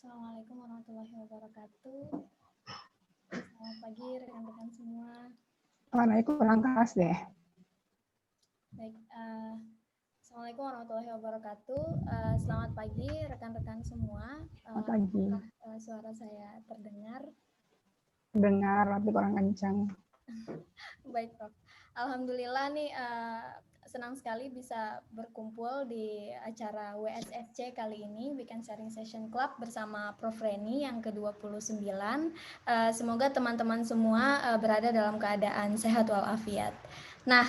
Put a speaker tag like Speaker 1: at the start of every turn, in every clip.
Speaker 1: Assalamualaikum warahmatullahi wabarakatuh. Selamat pagi rekan-rekan semua.
Speaker 2: Warnanya kurang keras deh.
Speaker 1: Baik, Assalamualaikum warahmatullahi wabarakatuh. Selamat pagi rekan-rekan semua.
Speaker 2: Selamat pagi.
Speaker 1: Apakah suara saya terdengar?
Speaker 2: Dengar tapi kurang kencang.
Speaker 1: Baik, Prof. Alhamdulillah nih senang sekali bisa berkumpul di acara WSFC kali ini, Weekend Sharing Session Club bersama Prof. Reni yang ke-29. Semoga teman-teman semua berada dalam keadaan sehat walafiat. Nah,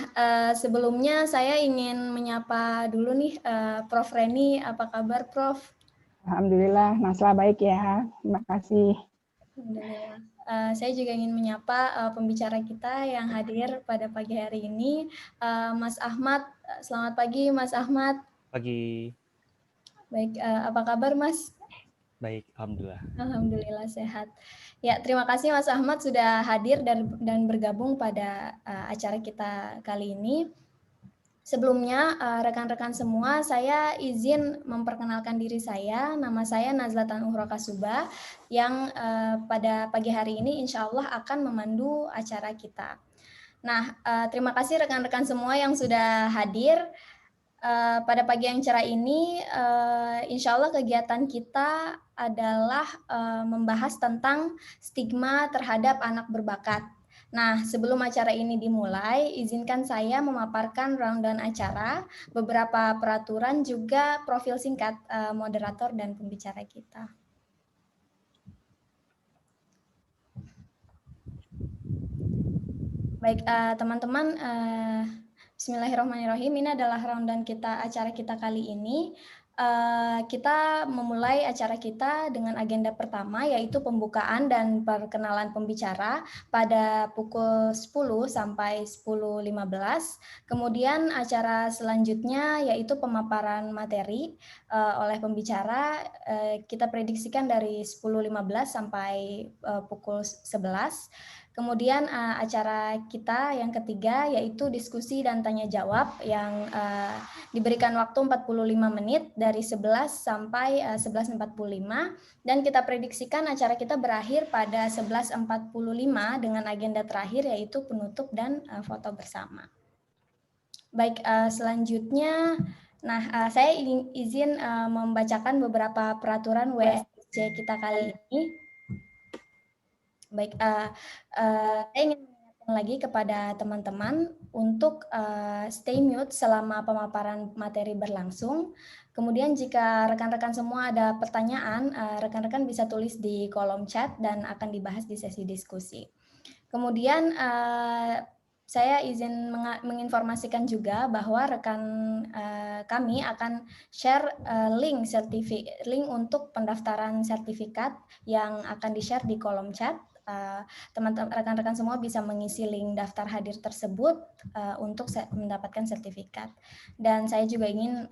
Speaker 1: sebelumnya saya ingin menyapa dulu nih Prof. Reni, apa kabar Prof?
Speaker 2: Alhamdulillah, masalah baik ya. Terima kasih.
Speaker 1: Alhamdulillah. Saya juga ingin menyapa pembicara kita yang hadir pada pagi hari ini, Mas Ahmad. Selamat pagi, Mas Ahmad.
Speaker 3: Pagi.
Speaker 1: Baik, apa kabar, Mas?
Speaker 3: Baik, alhamdulillah.
Speaker 1: Alhamdulillah sehat. Ya, terima kasih Mas Ahmad sudah hadir dan bergabung pada acara kita kali ini. Sebelumnya, rekan-rekan semua, saya izin memperkenalkan diri saya. Nama saya Nazlatan Uhro Kasuba, yang pada pagi hari ini insya Allah akan memandu acara kita. Nah, terima kasih rekan-rekan semua yang sudah hadir. Pada pagi yang cerah ini, insya Allah kegiatan kita adalah membahas tentang stigma terhadap anak berbakat. Nah, sebelum acara ini dimulai, izinkan saya memaparkan rundown acara, beberapa peraturan, juga profil singkat moderator dan pembicara kita. Baik, teman-teman, Bismillahirrahmanirrahim. Ini adalah rundown kita acara kita kali ini. Kita memulai acara kita dengan agenda pertama, yaitu pembukaan dan perkenalan pembicara pada pukul 10 sampai 10.15. Kemudian acara selanjutnya yaitu pemaparan materi oleh pembicara. Kita prediksikan dari 10.15 sampai pukul 11. Kemudian acara kita yang ketiga yaitu diskusi dan tanya jawab yang diberikan waktu 45 menit dari 11 sampai 11.45, dan kita prediksikan acara kita berakhir pada 11.45 dengan agenda terakhir yaitu penutup dan foto bersama. Baik, selanjutnya saya izin membacakan beberapa peraturan WSC kita kali ini. Baik, saya ingin mengingatkan lagi kepada teman-teman untuk stay mute selama pemaparan materi berlangsung. Kemudian jika rekan-rekan semua ada pertanyaan, rekan-rekan bisa tulis di kolom chat dan akan dibahas di sesi diskusi. Kemudian saya izin menginformasikan juga bahwa rekan kami akan share link untuk pendaftaran sertifikat yang akan di-share di kolom chat. Teman-teman rekan-rekan semua bisa mengisi link daftar hadir tersebut untuk mendapatkan sertifikat. Dan saya juga ingin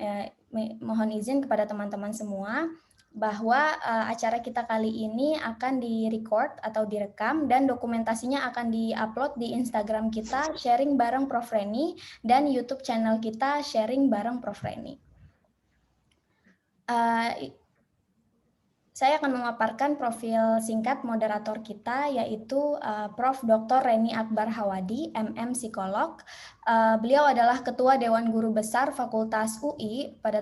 Speaker 1: mohon izin kepada teman-teman semua bahwa acara kita kali ini akan di-record atau direkam dan dokumentasinya akan di-upload di Instagram kita Sharing Bareng Prof. Reni dan YouTube channel kita Sharing Bareng Prof. Reni. Saya akan memaparkan profil singkat moderator kita, yaitu Prof. Dr. Reni Akbar Hawadi, MM Psikolog. Beliau adalah Ketua Dewan Guru Besar Fakultas UI pada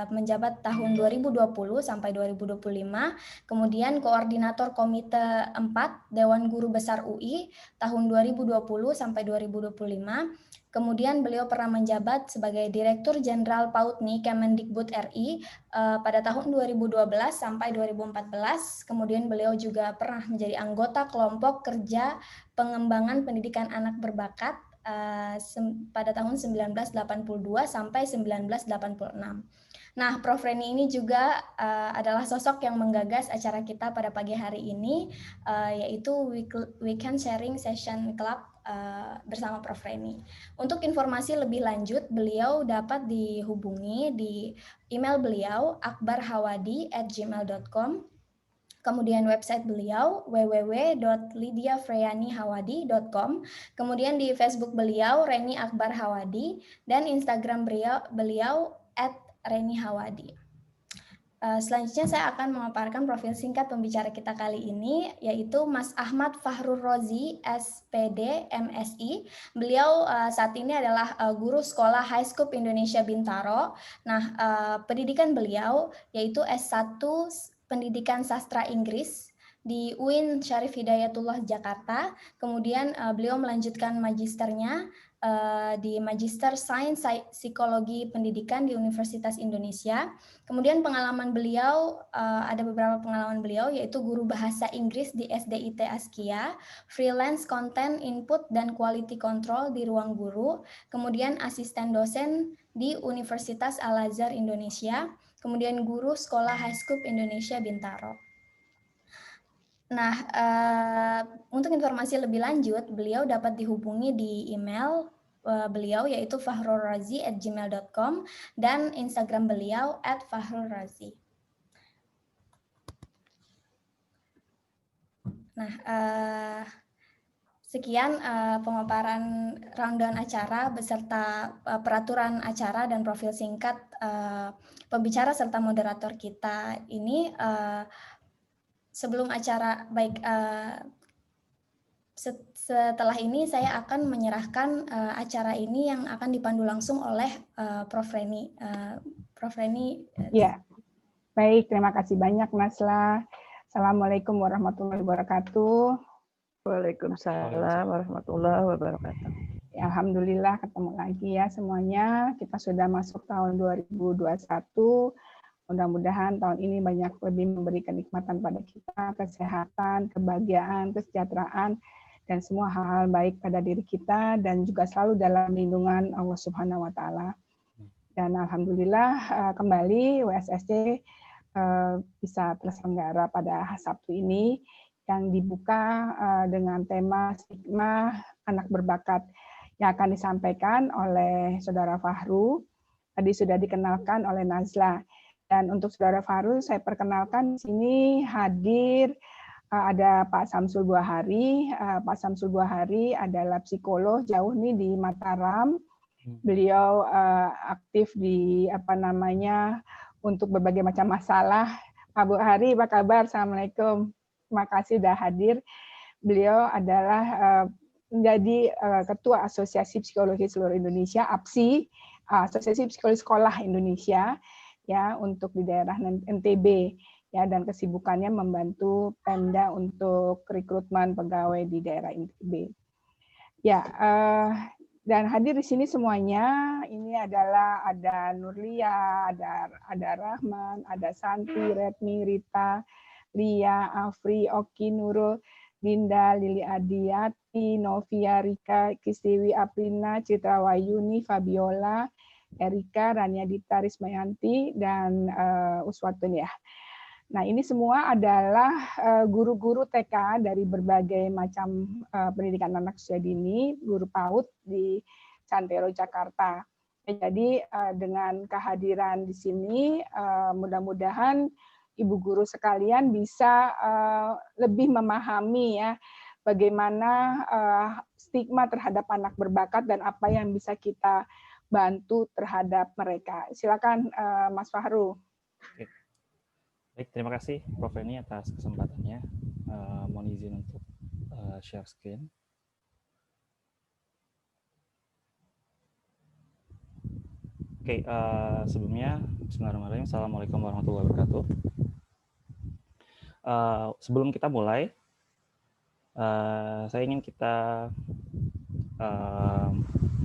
Speaker 1: menjabat tahun 2020 sampai 2025, kemudian Koordinator Komite 4 Dewan Guru Besar UI tahun 2020 sampai 2025. Kemudian beliau pernah menjabat sebagai Direktur Jenderal PAUDNI Kemendikbud RI pada tahun 2012 sampai 2014. Kemudian beliau juga pernah menjadi anggota kelompok kerja pengembangan pendidikan anak berbakat pada tahun 1982 sampai 1986. Nah, Prof. Reni ini juga adalah sosok yang menggagas acara kita pada pagi hari ini, yaitu Weekend Sharing Session Club bersama Prof. Reni. Untuk informasi lebih lanjut, beliau dapat dihubungi di email beliau akbarhawadi@gmail.com. Kemudian website beliau www.lydiafreyanihawadi.com. Kemudian di Facebook beliau Reni Akbar Hawadi dan Instagram beliau @Reni Hawadi. Selanjutnya saya akan memaparkan profil singkat pembicara kita kali ini, yaitu Mas Ahmad Fahrur Rozi, SPD, MSI. Beliau saat ini adalah guru sekolah High School Indonesia Bintaro. Nah, pendidikan beliau yaitu S1 Pendidikan Sastra Inggris di UIN Syarif Hidayatullah Jakarta. Kemudian beliau melanjutkan magisternya di Magister Sains Psikologi Pendidikan di Universitas Indonesia. Kemudian pengalaman beliau, ada beberapa pengalaman beliau, yaitu guru bahasa Inggris di SDIT Askia, freelance content input dan quality control di Ruang Guru, kemudian asisten dosen di Universitas Al-Azhar Indonesia, kemudian guru sekolah High School Indonesia Bintaro. Nah, untuk informasi lebih lanjut, beliau dapat dihubungi di email beliau yaitu fahrurrazi@gmail.com dan Instagram beliau @fahrurrazi. Nah, sekian pemaparan rundown acara beserta peraturan acara dan profil singkat pembicara serta moderator kita ini. Sebelum acara setelah ini saya akan menyerahkan acara ini yang akan dipandu langsung oleh Prof. Reni. Prof. Reni.
Speaker 2: Ya, baik. Terima kasih banyak, Nasla. Assalamualaikum warahmatullahi wabarakatuh.
Speaker 4: Waalaikumsalam warahmatullahi wabarakatuh.
Speaker 2: Ya, alhamdulillah ketemu lagi ya semuanya. Kita sudah masuk tahun 2021. Mudah-mudahan tahun ini banyak lebih memberi kenikmatan pada kita, kesehatan, kebahagiaan, kesejahteraan, dan semua hal-hal baik pada diri kita, dan juga selalu dalam lindungan Allah Subhanahu wa Ta'ala. Dan alhamdulillah kembali WSSC bisa terselenggara pada Sabtu ini yang dibuka dengan tema stigma anak berbakat yang akan disampaikan oleh Saudara Fahru. Tadi sudah dikenalkan oleh Nazla. Dan untuk Saudara Fahru, saya perkenalkan di sini hadir ada Pak Samsul Buahari. Pak Samsul Buahari adalah psikolog jauh nih di Mataram. Beliau aktif di untuk berbagai macam masalah. Pak Buahari, apa kabar? Assalamualaikum. Terima kasih sudah hadir. Beliau adalah menjadi Ketua Asosiasi Psikologi Seluruh Indonesia, APSI, Asosiasi Psikologi Sekolah Indonesia, ya, untuk di daerah NTB, ya, dan kesibukannya membantu Pemda untuk rekrutmen pegawai di daerah NTB. Ya, dan hadir di sini semuanya ini adalah ada Nurlia, ada Rahman, ada Santi, Retmi, Rita, Ria, Afri, Oki, Nurul, Dinda, Lili Adiati, Novia, Rika, Kistiwi, Aprina, Citra Wayuni, Fabiola, Erika, Rania Dita, Rismayanti, dan Uswatun ya. Nah, ini semua adalah guru-guru TK dari berbagai macam pendidikan anak usia dini, guru PAUD di Santero, Jakarta. Jadi dengan kehadiran di sini, mudah-mudahan Ibu guru sekalian bisa lebih memahami ya bagaimana stigma terhadap anak berbakat dan apa yang bisa kita bantu terhadap mereka. Silakan Mas Fahru.
Speaker 3: Oke. Baik, terima kasih Prof. Reni atas kesempatannya. Mohon izin untuk share screen. Oke, sebelumnya Bismillahirrahmanirrahim. Assalamualaikum warahmatullahi wabarakatuh. Sebelum kita mulai, saya ingin kita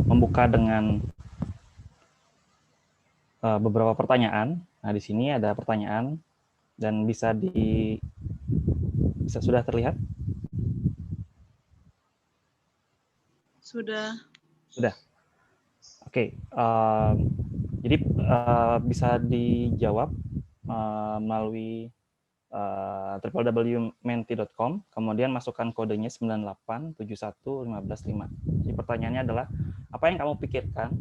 Speaker 3: membuka dengan beberapa pertanyaan. Nah, di sini ada pertanyaan dan bisa sudah terlihat?
Speaker 4: Sudah.
Speaker 3: Sudah. Oke. Jadi bisa dijawab melalui www.menti.com, kemudian masukkan kodenya 9871515. Jadi pertanyaannya adalah, apa yang kamu pikirkan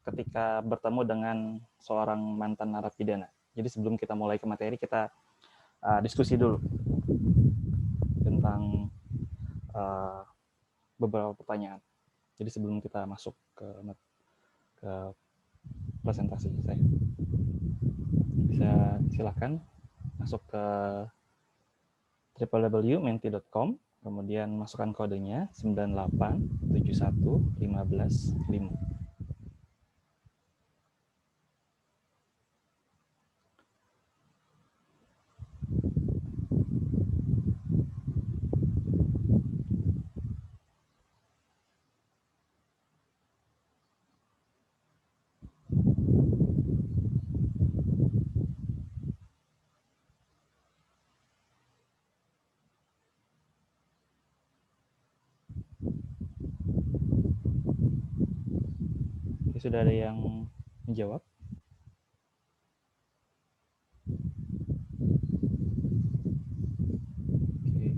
Speaker 3: ketika bertemu dengan seorang mantan narapidana? Jadi sebelum kita mulai ke materi, kita diskusi dulu tentang beberapa pertanyaan. Jadi sebelum kita masuk ke presentasi saya. bisa silakan masuk ke www.menti.com, kemudian masukkan kodenya 98711515. Oke, sudah ada yang menjawab? Oke.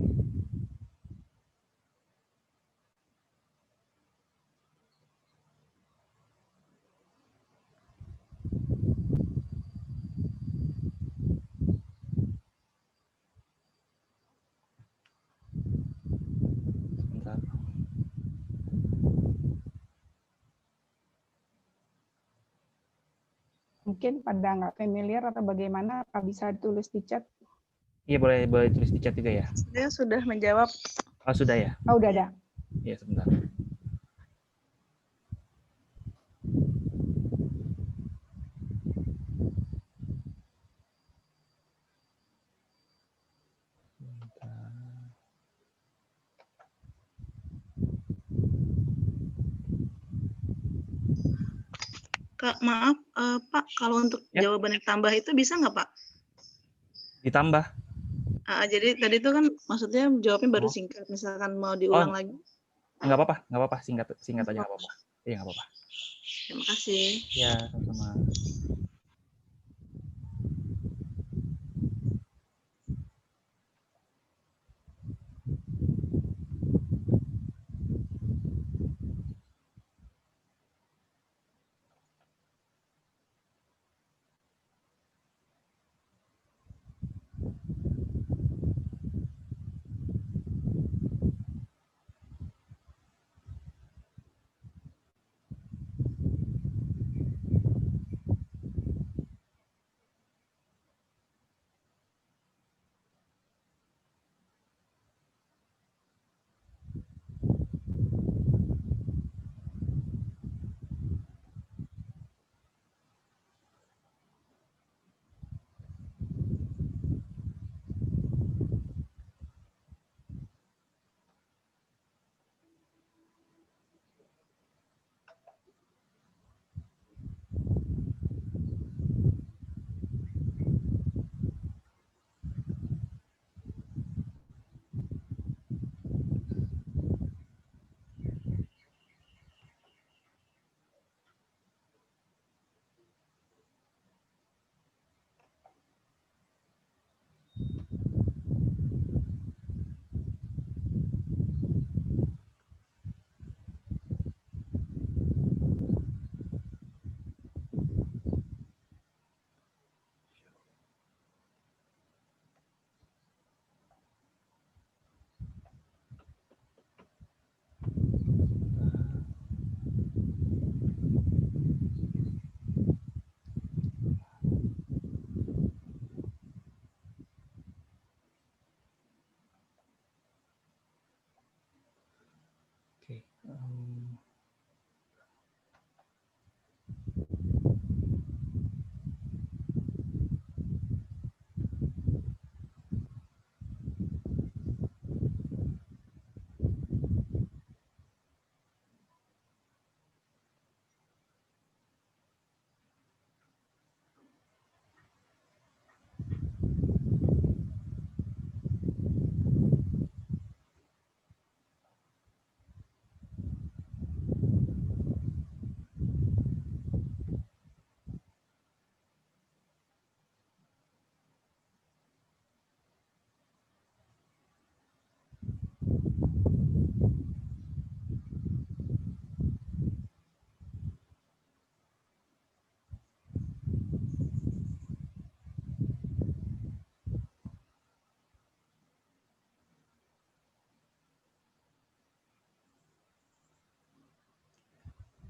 Speaker 3: Sebentar.
Speaker 2: Mungkin pada nggak familiar atau bagaimana, apa bisa ditulis di chat?
Speaker 3: Iya, boleh tulis di chat juga ya.
Speaker 5: Saya sudah menjawab.
Speaker 3: Oh, sudah ya?
Speaker 2: Oh, udah ada.
Speaker 3: Iya, sebentar.
Speaker 5: Kak, maaf, Pak, kalau untuk
Speaker 3: Ya.
Speaker 5: jawaban yang tambah itu bisa nggak, Pak?
Speaker 3: Ditambah.
Speaker 5: Jadi tadi itu kan maksudnya jawabnya baru
Speaker 3: Oh.
Speaker 5: singkat. Misalkan mau diulang lagi.
Speaker 3: Nggak apa-apa, singkat aja nggak apa-apa. Iya, nggak apa-apa.
Speaker 5: Terima kasih.
Speaker 3: Ya, sama-sama. Oke.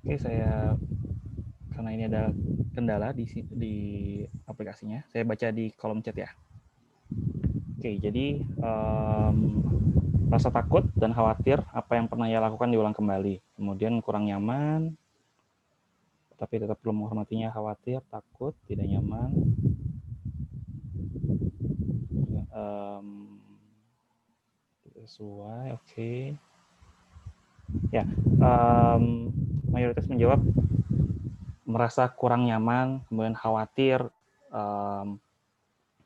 Speaker 3: Oke, karena ini ada kendala di aplikasinya. Saya baca di kolom chat ya. Oke, jadi rasa takut dan khawatir apa yang pernah ia lakukan diulang kembali. Kemudian kurang nyaman, tapi tetap belum menghormatinya, khawatir, takut, tidak nyaman. Tidak sesuai, oke. Ya, mayoritas menjawab merasa kurang nyaman, kemudian khawatir,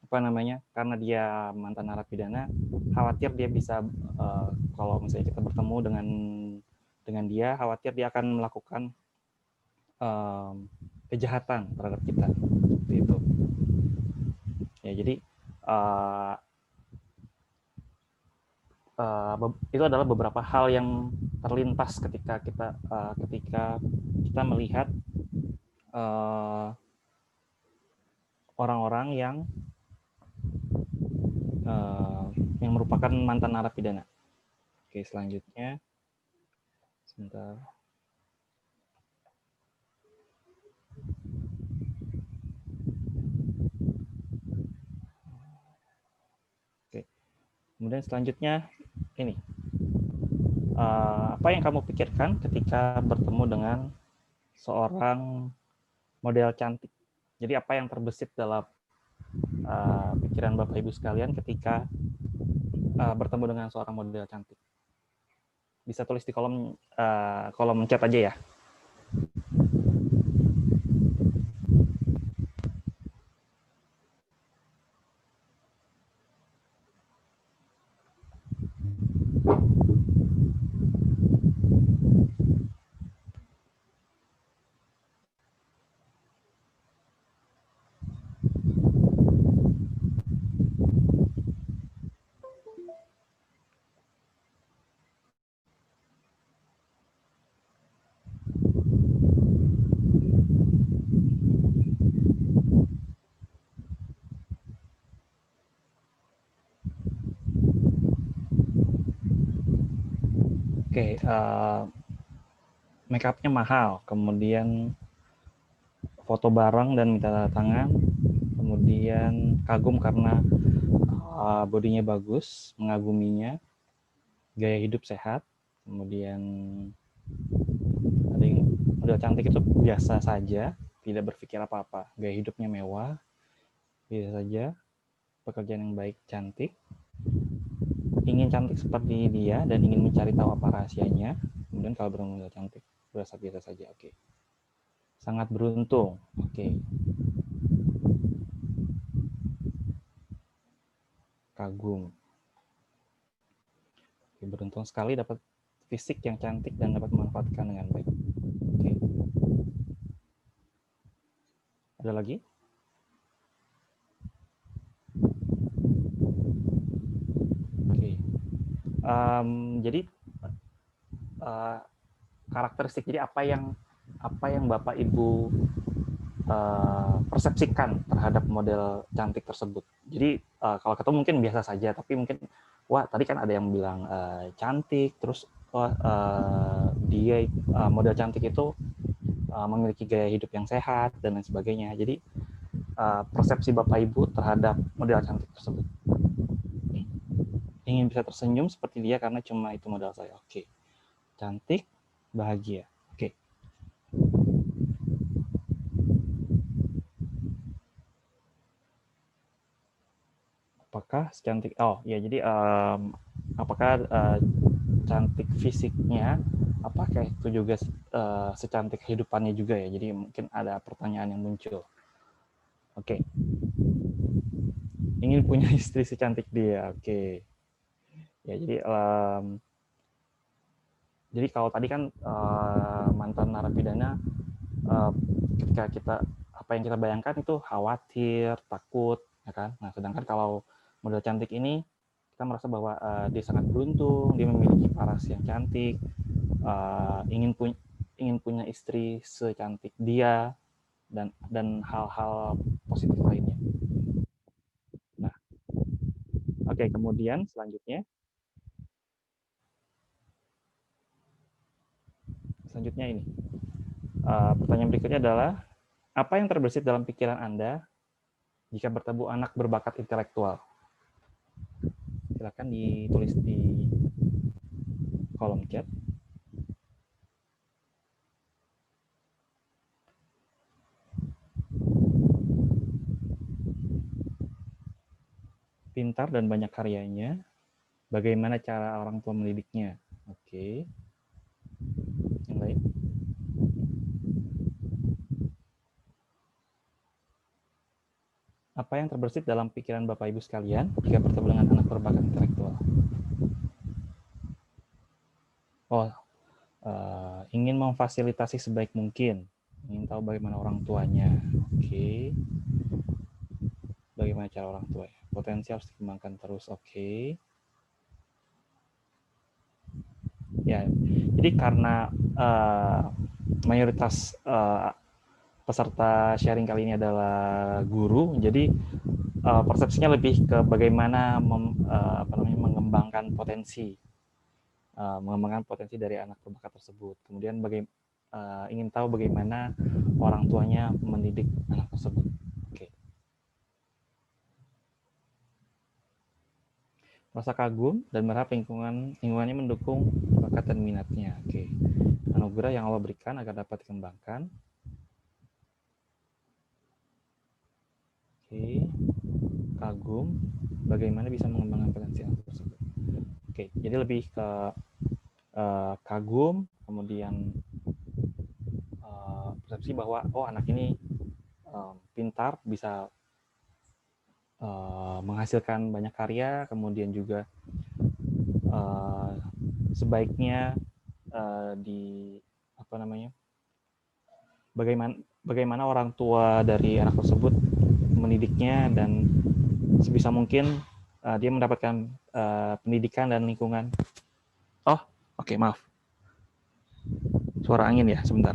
Speaker 3: apa namanya, karena dia mantan narapidana, khawatir dia bisa kalau misalnya kita bertemu dengan dia, khawatir dia akan melakukan kejahatan terhadap kita, seperti itu. Ya, jadi itu adalah beberapa hal yang terlintas ketika kita melihat orang-orang yang merupakan mantan narapidana. Oke, selanjutnya, sebentar. Oke, kemudian selanjutnya ini. Apa yang kamu pikirkan ketika bertemu dengan seorang model cantik? Jadi apa yang terbesit dalam pikiran Bapak Ibu sekalian ketika bertemu dengan seorang model cantik? Bisa tulis di kolom chat aja ya. Oke, make up-nya mahal, kemudian foto bareng dan minta tanda tangan, kemudian kagum karena bodinya bagus, mengaguminya, gaya hidup sehat, kemudian ada yang model cantik itu biasa saja, tidak berpikir apa-apa, gaya hidupnya mewah, biasa saja, pekerjaan yang baik, cantik, ingin cantik seperti dia dan ingin mencari tahu apa rahasianya. Kemudian kalau bertemu model cantik, berasa biasa saja. Oke. Sangat beruntung. Oke. Kagum. Oke, beruntung sekali dapat fisik yang cantik dan dapat memanfaatkan dengan baik. Oke. Ada lagi? Oke. Jadi karakteristik, jadi apa yang Bapak Ibu persepsikan terhadap model cantik tersebut. Jadi kalau ketemu mungkin biasa saja, tapi mungkin wah tadi kan ada yang bilang cantik, terus dia model cantik itu memiliki gaya hidup yang sehat dan lain sebagainya. Jadi persepsi Bapak Ibu terhadap model cantik tersebut. Ingin bisa tersenyum seperti dia karena cuma itu modal saya. Oke. Cantik, bahagia. Oke. Apakah secantik, jadi apakah cantik fisiknya, apakah itu juga secantik kehidupannya juga ya? Jadi mungkin ada pertanyaan yang muncul. Oke. Ingin punya istri secantik dia. Oke. Ya, jadi kalau tadi kan mantan narapidana, ketika kita apa yang kita bayangkan itu khawatir, takut, ya kan? Nah, sedangkan kalau model cantik ini kita merasa bahwa dia sangat beruntung, dia memiliki paras yang cantik, ingin punya istri secantik dia, dan hal-hal positif lainnya. Nah, oke, kemudian selanjutnya ini pertanyaan berikutnya adalah Apa yang terbersit dalam pikiran Anda jika bertemu anak berbakat intelektual? Silakan ditulis di kolom chat. Pintar dan banyak karyanya, bagaimana cara orang tua mendidiknya? Oke. Yang lain? Apa yang terbersit dalam pikiran Bapak Ibu sekalian jika bertemu dengan anak berbakat intelektual? Oh, ingin memfasilitasi sebaik mungkin, ingin tahu bagaimana orang tuanya. Oke. Bagaimana cara orang tua? Potensi harus dikembangkan terus. Oke. Ya, jadi karena mayoritas peserta sharing kali ini adalah guru, jadi persepsinya lebih ke bagaimana mengembangkan potensi dari anak berbakat tersebut. Kemudian ingin tahu bagaimana orang tuanya mendidik anak tersebut. Oke. Rasa kagum dan berharap lingkungannya mendukung bakat dan minatnya. Oke. Anugerah yang Allah berikan agar dapat dikembangkan. Oke. Kagum, bagaimana bisa mengembangkan potensi anak tersebut. Oke, jadi lebih ke kagum, kemudian persepsi bahwa anak ini pintar, bisa menghasilkan banyak karya, kemudian juga sebaiknya bagaimana orang tua dari anak tersebut mendidiknya, dan sebisa mungkin dia mendapatkan pendidikan dan lingkungan. Oh, oke, maaf. Suara angin ya, sebentar.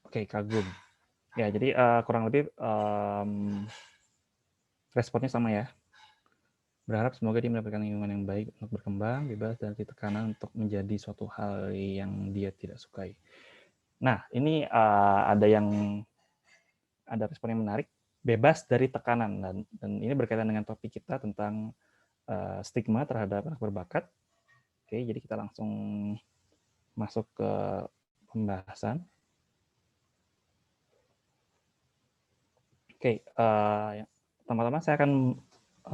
Speaker 3: Oke, kagum. Ya, jadi kurang lebih responnya sama ya. Berharap semoga dia mendapatkan lingkungan yang baik untuk berkembang, bebas dari tekanan untuk menjadi suatu hal yang dia tidak sukai. Nah, ini ada respon yang menarik, bebas dari tekanan, dan ini berkaitan dengan topik kita tentang stigma terhadap anak berbakat. Oke, jadi kita langsung masuk ke pembahasan. Oke, pertama-tama saya akan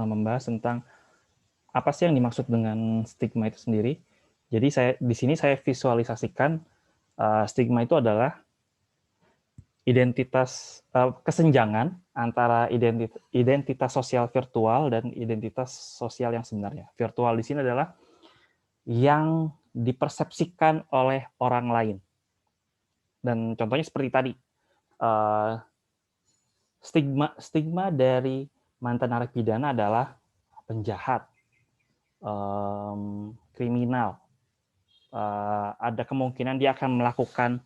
Speaker 3: membahas tentang apa sih yang dimaksud dengan stigma itu sendiri. Jadi di sini saya visualisasikan stigma itu adalah identitas kesenjangan antara identitas sosial virtual dan identitas sosial yang sebenarnya. Virtual di sini adalah yang dipersepsikan oleh orang lain. Dan contohnya seperti tadi, stigma dari mantan narapidana adalah penjahat, kriminal. Ada kemungkinan dia akan melakukan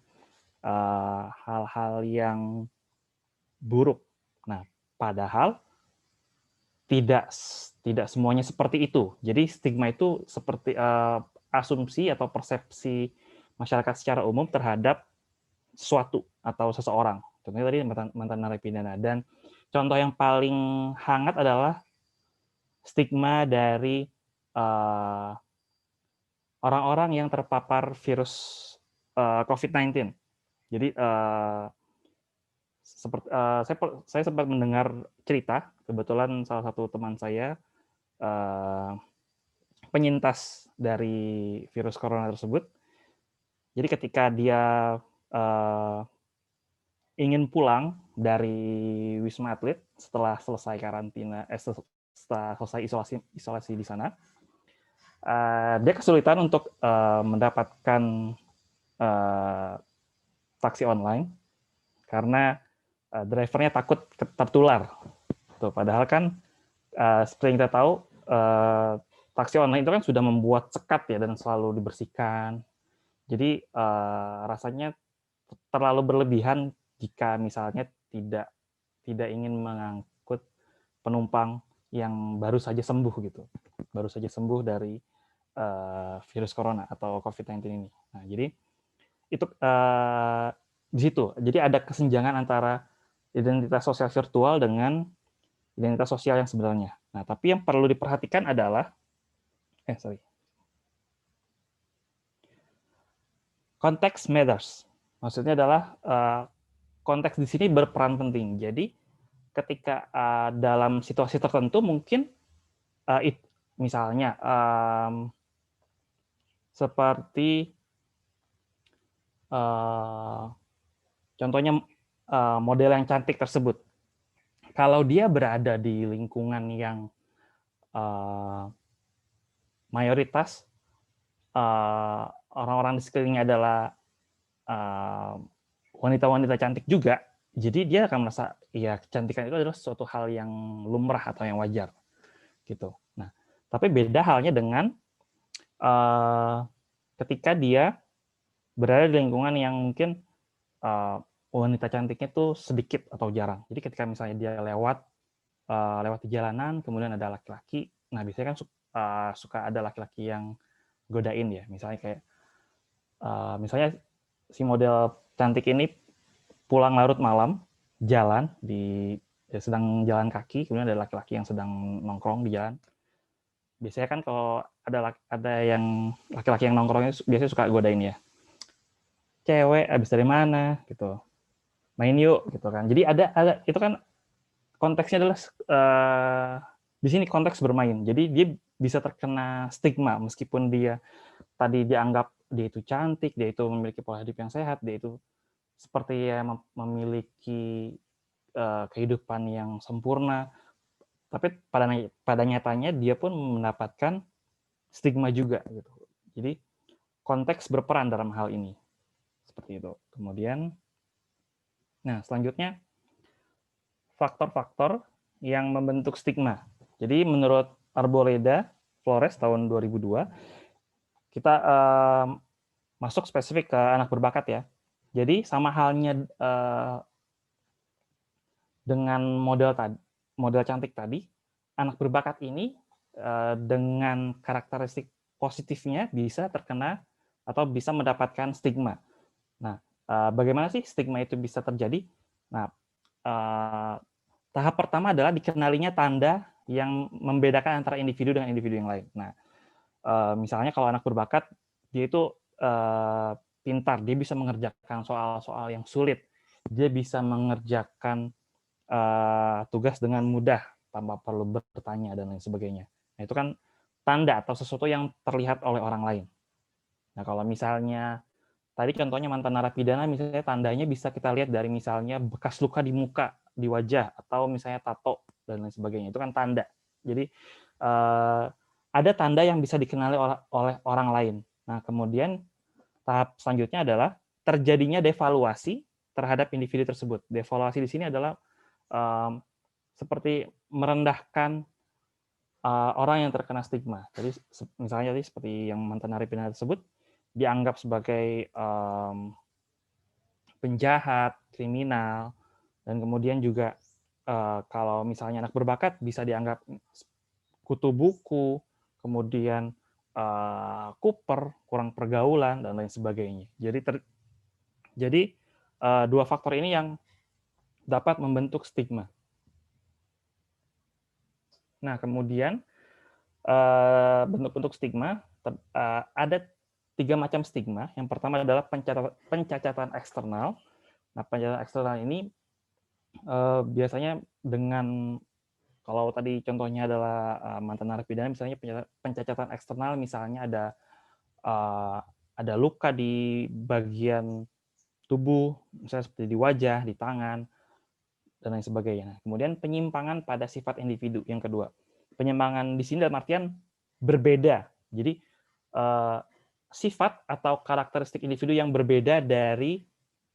Speaker 3: hal-hal yang buruk. Nah, padahal tidak semuanya seperti itu. Jadi stigma itu seperti asumsi atau persepsi masyarakat secara umum terhadap sesuatu atau seseorang. Contohnya tadi mantan narapidana. Dan contoh yang paling hangat adalah stigma dari orang-orang yang terpapar virus COVID-19. Jadi saya sempat mendengar cerita, kebetulan salah satu teman saya penyintas dari virus corona tersebut. Jadi ketika dia ingin pulang dari Wisma Atlet setelah selesai karantina, setelah selesai isolasi di sana, dia kesulitan untuk mendapatkan taksi online karena drivernya takut tertular. Tuh, padahal kan seperti yang kita tahu, taksi online itu kan sudah membuat sekat ya dan selalu dibersihkan. Jadi rasanya terlalu berlebihan jika misalnya tidak ingin mengangkut penumpang yang baru saja sembuh gitu, baru saja sembuh dari virus corona atau COVID-19 ini. Nah, jadi itu di situ. Jadi ada kesenjangan antara identitas sosial virtual dengan identitas sosial yang sebenarnya. Nah, tapi yang perlu diperhatikan adalah konteks matters. Maksudnya adalah konteks di sini berperan penting. Jadi ketika dalam situasi tertentu mungkin misalnya seperti contohnya model yang cantik tersebut. Kalau dia berada di lingkungan yang mayoritas orang-orang di sekelilingnya adalah wanita-wanita cantik juga, jadi dia akan merasa ya kecantikan itu adalah suatu hal yang lumrah atau yang wajar gitu. Nah, tapi beda halnya dengan ketika dia berada di lingkungan yang mungkin wanita cantiknya itu sedikit atau jarang. Jadi ketika misalnya dia lewat di jalanan, kemudian ada laki-laki, nah biasanya kan suka ada laki-laki yang godain ya, misalnya kayak misalnya si model cantik ini pulang larut malam, jalan sedang jalan kaki, kemudian ada laki-laki yang sedang nongkrong di jalan. Biasanya kan kalau ada yang laki-laki yang nongkrongnya biasanya suka godain ya, cewek abis dari mana gitu, main yuk gitu kan. Jadi ada itu kan konteksnya adalah di sini konteks bermain. Jadi dia bisa terkena stigma meskipun dia tadi dianggap dia itu cantik, dia itu memiliki pola hidup yang sehat, dia itu seperti ya memiliki kehidupan yang sempurna, tapi pada nyatanya dia pun mendapatkan stigma juga gitu. Jadi konteks berperan dalam hal ini seperti itu. Kemudian, nah selanjutnya faktor-faktor yang membentuk stigma. Jadi menurut Arboleda Flores tahun 2002, kita masuk spesifik ke anak berbakat ya. Jadi sama halnya dengan model cantik tadi, anak berbakat ini dengan karakteristik positifnya bisa terkena atau bisa mendapatkan stigma. Nah, bagaimana sih stigma itu bisa terjadi? Nah, tahap pertama adalah dikenalinya tanda yang membedakan antara individu dengan individu yang lain. Nah, misalnya kalau anak berbakat, dia itu pintar, dia bisa mengerjakan soal-soal yang sulit, dia bisa mengerjakan tugas dengan mudah tanpa perlu bertanya dan lain sebagainya. Nah, itu kan tanda atau sesuatu yang terlihat oleh orang lain. Nah, kalau misalnya tadi contohnya mantan narapidana, misalnya tandanya bisa kita lihat dari misalnya bekas luka di muka, di wajah, atau misalnya tato dan lain sebagainya. Itu kan tanda. Jadi ada tanda yang bisa dikenali oleh orang lain. Nah, kemudian tahap selanjutnya adalah terjadinya devaluasi terhadap individu tersebut. Devaluasi di sini adalah seperti merendahkan orang yang terkena stigma. Jadi misalnya tadi seperti yang mantan narapidana tersebut dianggap sebagai penjahat, kriminal, dan kemudian juga kalau misalnya anak berbakat bisa dianggap kutu buku, kemudian kuper, kurang pergaulan, dan lain sebagainya. Jadi dua faktor ini yang dapat membentuk stigma. Nah, kemudian bentuk-bentuk stigma, ada 3 macam stigma. Yang pertama adalah pencacatan eksternal. Nah, pencacatan eksternal ini biasanya dengan, kalau tadi contohnya adalah mantan narapidana, misalnya pencacatan eksternal, misalnya ada luka di bagian tubuh, misalnya seperti di wajah, di tangan, dan lain sebagainya. Nah, kemudian penyimpangan pada sifat individu yang kedua. Penyimpangan di sini dalam artian berbeda. Jadi sifat atau karakteristik individu yang berbeda dari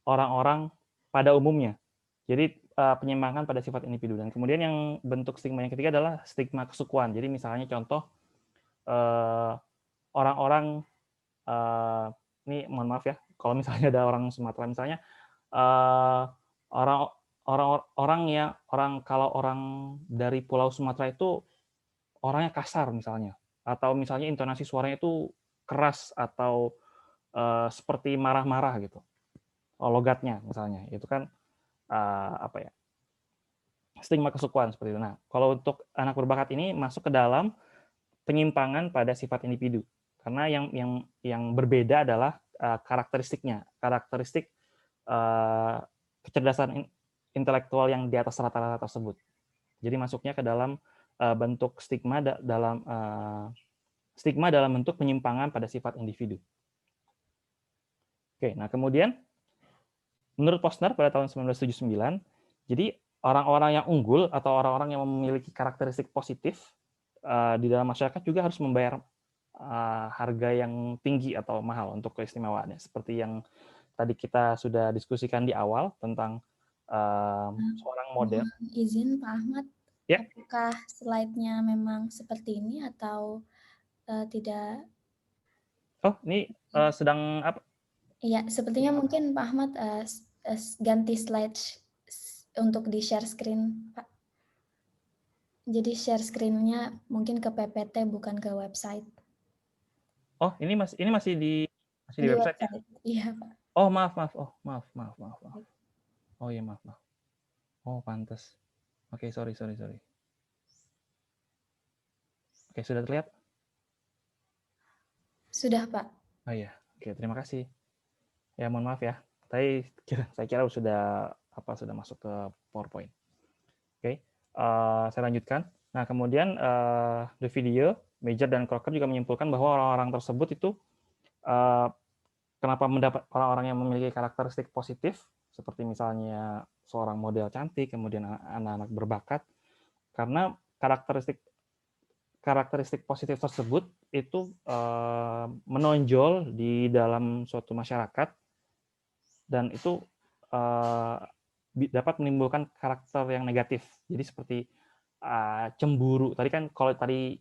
Speaker 3: orang-orang pada umumnya. Jadi penyimpangan pada sifat individu. Dan kemudian yang bentuk stigma yang ketiga adalah stigma kesukuan. Jadi misalnya contoh orang-orang ini mohon maaf ya, kalau misalnya ada orang Sumatera misalnya orang kalau orang dari Pulau Sumatera itu orangnya kasar misalnya, atau misalnya intonasi suaranya itu keras atau seperti marah-marah gitu, logatnya misalnya, itu kan apa ya, stigma kesukuan seperti itu. Nah, kalau untuk anak berbakat ini masuk ke dalam penyimpangan pada sifat individu, karena yang berbeda adalah karakteristiknya, karakteristik kecerdasan intelektual yang di atas rata-rata tersebut. Jadi masuknya ke dalam bentuk stigma dalam bentuk penyimpangan pada sifat individu. Oke, nah kemudian menurut Posner pada tahun 1979, jadi orang-orang yang unggul atau orang-orang yang memiliki karakteristik positif di dalam masyarakat juga harus membayar harga yang tinggi atau mahal untuk keistimewaannya. Seperti yang tadi kita sudah diskusikan di awal tentang seorang model.
Speaker 1: Izin Pak Ahmad,
Speaker 3: Ya.
Speaker 1: apakah slide-nya memang seperti ini atau tidak?
Speaker 3: Oh, ini sedang apa?
Speaker 1: Iya, sepertinya mungkin Pak Ahmad ganti slide untuk di share screen, Pak. Jadi share screen-nya mungkin ke PPT bukan ke website.
Speaker 3: Oh, ini masih di website ya?
Speaker 1: Iya, Pak.
Speaker 3: Oh, maaf. Oh, maaf. Oh iya, maaf. Oh, pantas. Oke, sorry. Oke, sudah terlihat?
Speaker 1: Sudah, Pak.
Speaker 3: Oh iya, oke, terima kasih. Ya, mohon maaf ya. Tadi saya kira sudah masuk ke PowerPoint. Oke, saya lanjutkan. Nah, kemudian the video, Major dan Crocker juga menyimpulkan bahwa orang-orang tersebut itu kenapa mendapat orang-orang yang memiliki karakteristik positif, seperti misalnya seorang model cantik, kemudian anak-anak berbakat, karena karakteristik positif tersebut itu menonjol di dalam suatu masyarakat, dan itu dapat menimbulkan karakter yang negatif. Jadi seperti cemburu. Tadi kan kalau tadi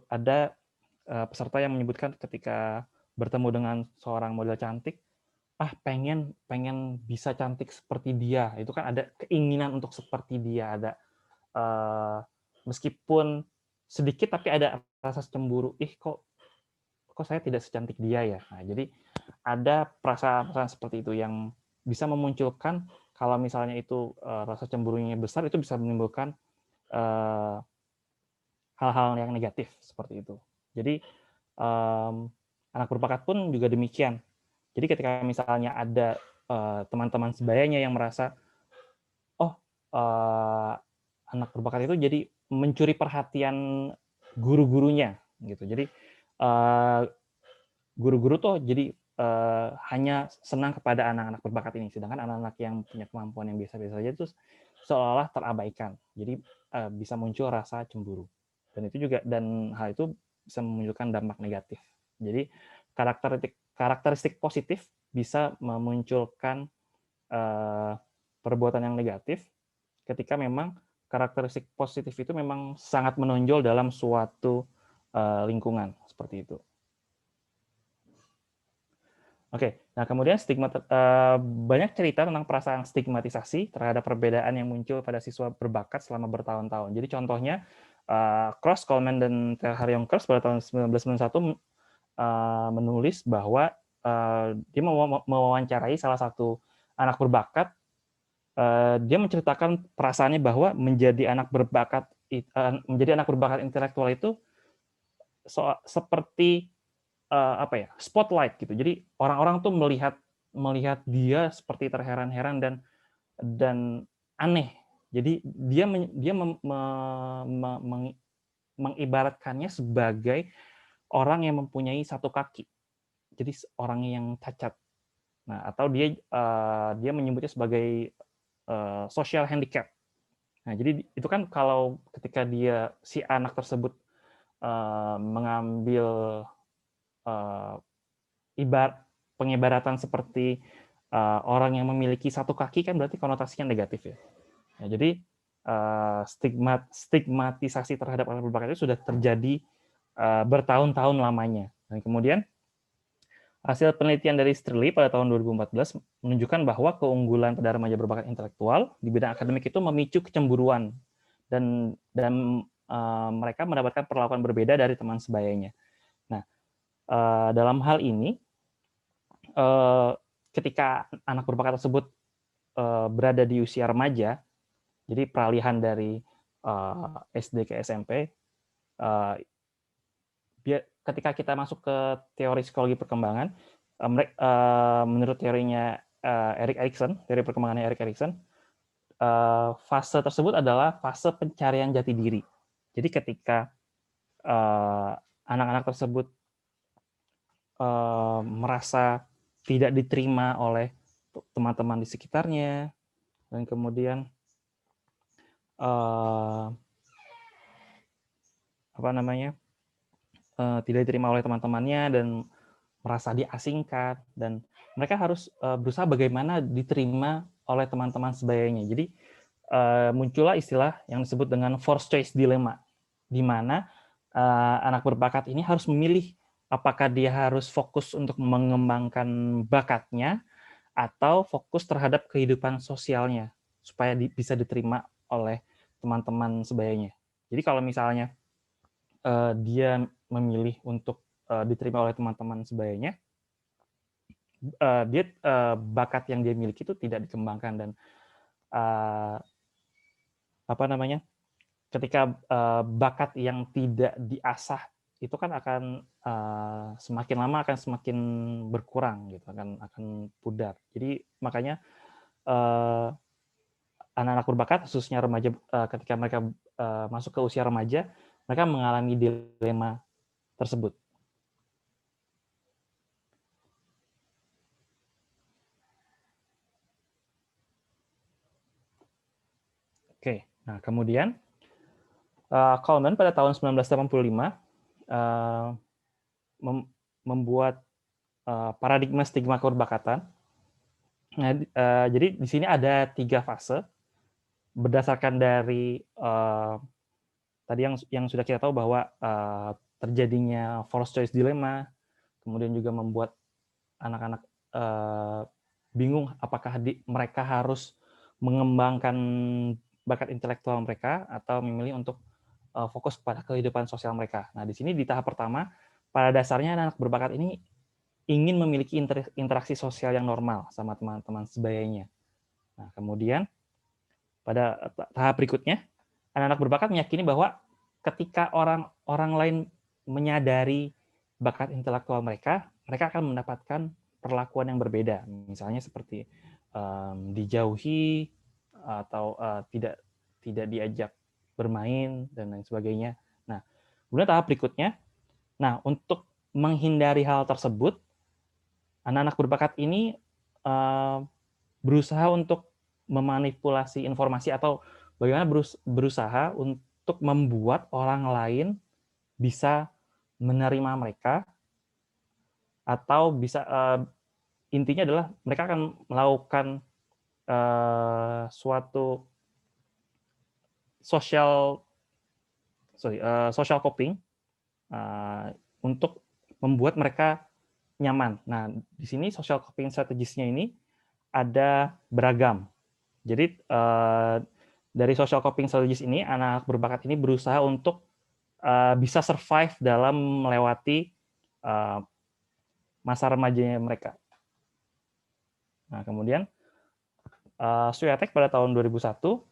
Speaker 3: ada peserta yang menyebutkan ketika bertemu dengan seorang model cantik, pengen bisa cantik seperti dia. Itu kan ada keinginan untuk seperti dia, ada meskipun sedikit tapi ada rasa cemburu. Kok saya tidak secantik dia ya. Nah, jadi ada perasaan seperti itu yang bisa memunculkan, kalau misalnya itu rasa cemburunya besar, itu bisa menimbulkan hal-hal yang negatif seperti itu. Jadi anak berbakat pun juga demikian. Jadi ketika misalnya ada teman-teman sebayanya yang merasa, anak berbakat itu jadi mencuri perhatian guru-gurunya gitu. Jadi guru-guru tuh jadi hanya senang kepada anak-anak berbakat ini, sedangkan anak-anak yang punya kemampuan yang biasa-biasa saja itu seolah-olah terabaikan. Jadi bisa muncul rasa cemburu. Dan hal itu bisa memunculkan dampak negatif. Jadi karakteristik positif bisa memunculkan perbuatan yang negatif ketika memang karakteristik positif itu memang sangat menonjol dalam suatu lingkungan seperti itu. Oke, nah kemudian banyak cerita tentang perasaan stigmatisasi terhadap perbedaan yang muncul pada siswa berbakat selama bertahun-tahun. Jadi contohnya Cross, Coleman, dan Haryonkers pada tahun 1991 menulis bahwa dia mewawancarai salah satu anak berbakat. Dia menceritakan perasaannya bahwa menjadi anak berbakat intelektual itu seperti spotlight gitu. Jadi orang-orang tuh melihat dia seperti terheran-heran dan aneh. Jadi dia mengibaratkannya sebagai orang yang mempunyai satu kaki. Jadi orang yang cacat. Nah, atau dia menyebutnya sebagai social handicap. Nah, jadi itu kan kalau ketika si anak tersebut mengambil pengibaratan seperti orang yang memiliki satu kaki kan berarti konotasinya negatif ya. Nah, jadi stigmatisasi terhadap anak berbakat itu sudah terjadi bertahun-tahun lamanya. Dan kemudian hasil penelitian dari Streley pada tahun 2014 menunjukkan bahwa keunggulan pada remaja berbakat intelektual di bidang akademik itu memicu kecemburuan dan mereka mendapatkan perlakuan berbeda dari teman sebayanya. Nah, dalam hal ini ketika anak berbakat tersebut berada di usia remaja, jadi peralihan dari SD ke SMP, ketika kita masuk ke teori psikologi perkembangan, menurut teorinya Erik Erikson, teori perkembangannya Erik Erikson, fase tersebut adalah fase pencarian jati diri. Jadi ketika anak-anak tersebut merasa tidak diterima oleh teman-teman di sekitarnya, dan kemudian tidak diterima oleh teman-temannya dan merasa diasingkan, dan mereka harus berusaha bagaimana diterima oleh teman-teman sebayanya. Jadi muncullah istilah yang disebut dengan forced choice dilemma, di mana anak berbakat ini harus memilih apakah dia harus fokus untuk mengembangkan bakatnya atau fokus terhadap kehidupan sosialnya supaya bisa diterima oleh teman-teman sebayanya. Jadi kalau misalnya dia memilih untuk diterima oleh teman-teman sebayanya, bakat yang dia miliki itu tidak dikembangkan, dan ketika bakat yang tidak diasah itu kan akan semakin lama akan semakin berkurang gitu, akan pudar. Jadi makanya anak-anak berbakat khususnya remaja, ketika mereka masuk ke usia remaja, mereka mengalami dilema tersebut. Oke, nah kemudian Coleman pada tahun 1985 membuat paradigma stigma keberbakatan. Nah, jadi di sini ada 3 fase berdasarkan dari tadi yang sudah kita tahu bahwa terjadinya forced choice dilemma, kemudian juga membuat anak-anak bingung apakah mereka harus mengembangkan bakat intelektual mereka atau memilih untuk fokus pada kehidupan sosial mereka. Nah, di sini di tahap pertama, pada dasarnya anak berbakat ini ingin memiliki interaksi sosial yang normal sama teman-teman sebayanya. Nah, kemudian pada tahap berikutnya, anak-anak berbakat meyakini bahwa ketika orang lain menyadari bakat intelektual mereka, mereka akan mendapatkan perlakuan yang berbeda. Misalnya seperti dijauhi atau tidak diajak bermain dan lain sebagainya. Nah, kemudian tahap berikutnya, untuk menghindari hal tersebut, anak-anak berbakat ini berusaha untuk memanipulasi informasi atau bagaimana berusaha untuk membuat orang lain bisa menerima mereka, atau bisa intinya adalah mereka akan melakukan suatu social coping untuk membuat mereka nyaman. Nah, di sini social coping strategies-nya ini ada beragam. Jadi dari social coping strategies ini, anak berbakat ini berusaha untuk bisa survive dalam melewati masa remajanya mereka. Nah, kemudian Swiatek pada tahun 2001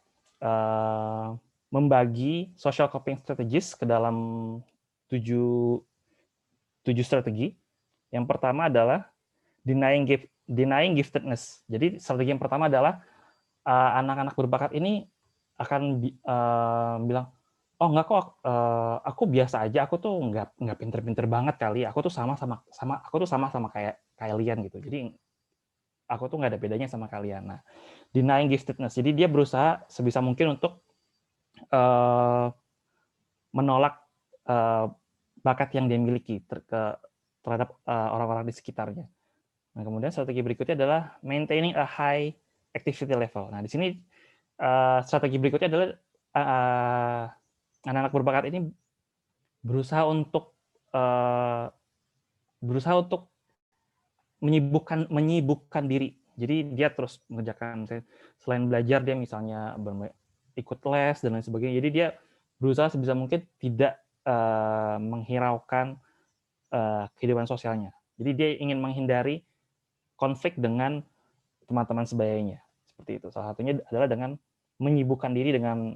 Speaker 3: membagi social coping strategies ke dalam 7 strategi. Yang pertama adalah denying giftedness. Jadi strategi yang pertama adalah anak-anak berbakat ini akan bilang, oh enggak kok, aku biasa aja, aku tuh nggak pinter-pinter banget kali, aku tuh sama kayak kalian gitu. Jadi aku tuh nggak ada bedanya sama kalian. Nah, denying giftedness. Jadi dia berusaha sebisa mungkin untuk menolak bakat yang dia miliki terhadap orang-orang di sekitarnya. Nah, kemudian strategi berikutnya adalah maintaining a high activity level. Nah, di sini strategi berikutnya adalah anak-anak berbakat ini berusaha untuk menyibukkan diri. Jadi dia terus mengerjakan, selain belajar dia misalnya ikut les dan lain sebagainya. Jadi dia berusaha sebisa mungkin tidak menghiraukan kehidupan sosialnya. Jadi dia ingin menghindari konflik dengan teman-teman sebayanya. Seperti itu. Salah satunya adalah dengan menyibukkan diri dengan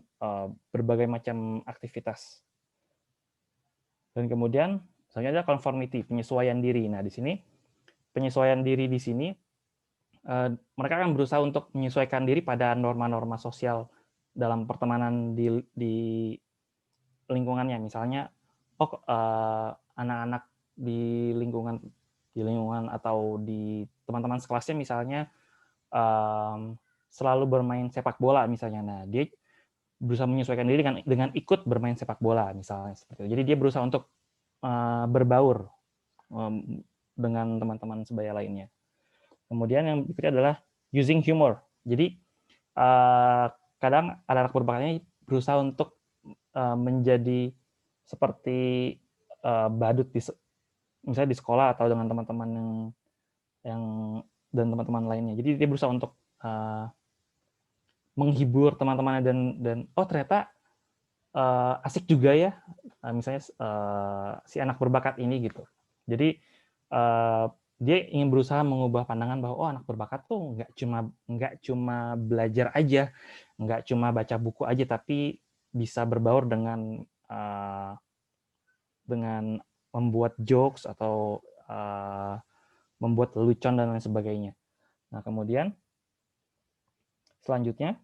Speaker 3: berbagai macam aktivitas. Dan kemudian selanjutnya ada conformity, penyesuaian diri. Nah, di sini penyesuaian diri di sini mereka akan berusaha untuk menyesuaikan diri pada norma-norma sosial dalam pertemanan di lingkungannya. Misalnya, anak-anak di lingkungan atau di teman-teman sekelasnya misalnya selalu bermain sepak bola misalnya. Nah, dia berusaha menyesuaikan diri dengan ikut bermain sepak bola misalnya seperti itu. Jadi dia berusaha untuk berbaur dengan teman-teman sebaya lainnya. Kemudian yang berikutnya adalah using humor. Jadi kadang anak-anak berbakatnya berusaha untuk menjadi seperti badut misalnya di sekolah atau dengan teman-teman yang dan teman-teman lainnya. Jadi dia berusaha untuk menghibur teman-temannya dan oh ternyata asik juga ya, misalnya si anak berbakat ini gitu. Jadi dia ingin berusaha mengubah pandangan bahwa oh anak berbakat tuh nggak cuma belajar aja, nggak cuma baca buku aja, tapi bisa berbaur dengan membuat jokes atau membuat lelucon dan lain sebagainya. Nah, kemudian selanjutnya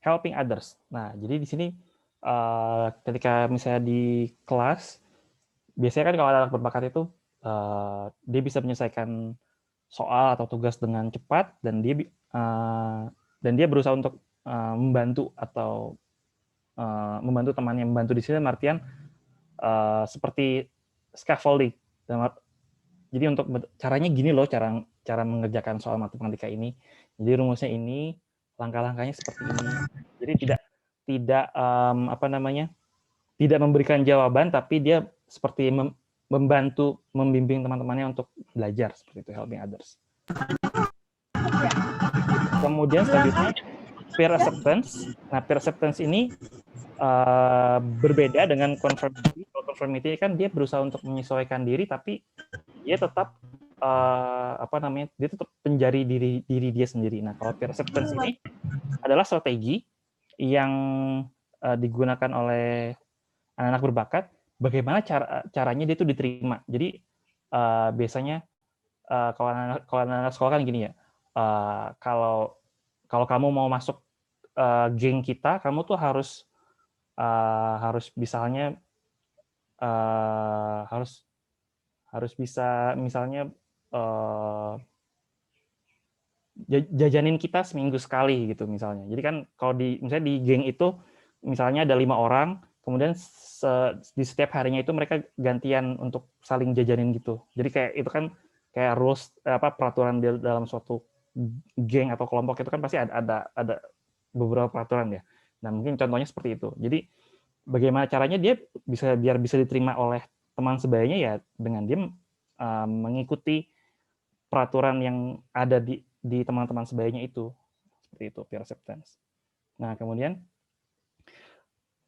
Speaker 3: helping others. Nah, jadi di sini ketika misalnya di kelas, biasanya kan kalau anak berbakat itu dia bisa menyelesaikan soal atau tugas dengan cepat dan dia berusaha untuk membantu atau membantu temannya. Membantu di sini artian seperti scaffolding. Jadi untuk caranya gini loh, cara mengerjakan soal matematika ini. Jadi rumusnya ini, langkah-langkahnya seperti ini. Jadi tidak memberikan jawaban, tapi dia seperti membantu, membimbing teman-temannya untuk belajar seperti itu, helping others. Kemudian selanjutnya peer acceptance. Nah, peer acceptance ini berbeda dengan conformity. Kalau conformity kan dia berusaha untuk menyesuaikan diri, tapi dia tetap dia tetap menjadi diri dia sendiri. Nah, kalau peer acceptance ini adalah strategi yang digunakan oleh anak-anak berbakat, bagaimana caranya dia itu diterima. Jadi biasanya kalau anak-anak sekolah kan gini ya, kalau kamu mau masuk geng kita, kamu tuh harus misalnya harus bisa misalnya jajanin kita seminggu sekali gitu misalnya. Jadi kan kalau misalnya di geng itu misalnya ada 5 orang, kemudian di setiap harinya itu mereka gantian untuk saling jajanin gitu. Jadi kayak itu kan kayak rules peraturan dalam suatu geng atau kelompok itu kan pasti ada beberapa peraturan ya. Nah, mungkin contohnya seperti itu. Jadi bagaimana caranya dia biar bisa diterima oleh teman sebayanya ya dengan dia mengikuti peraturan yang ada di teman-teman sebayanya itu. Seperti itu peer acceptance. Nah, kemudian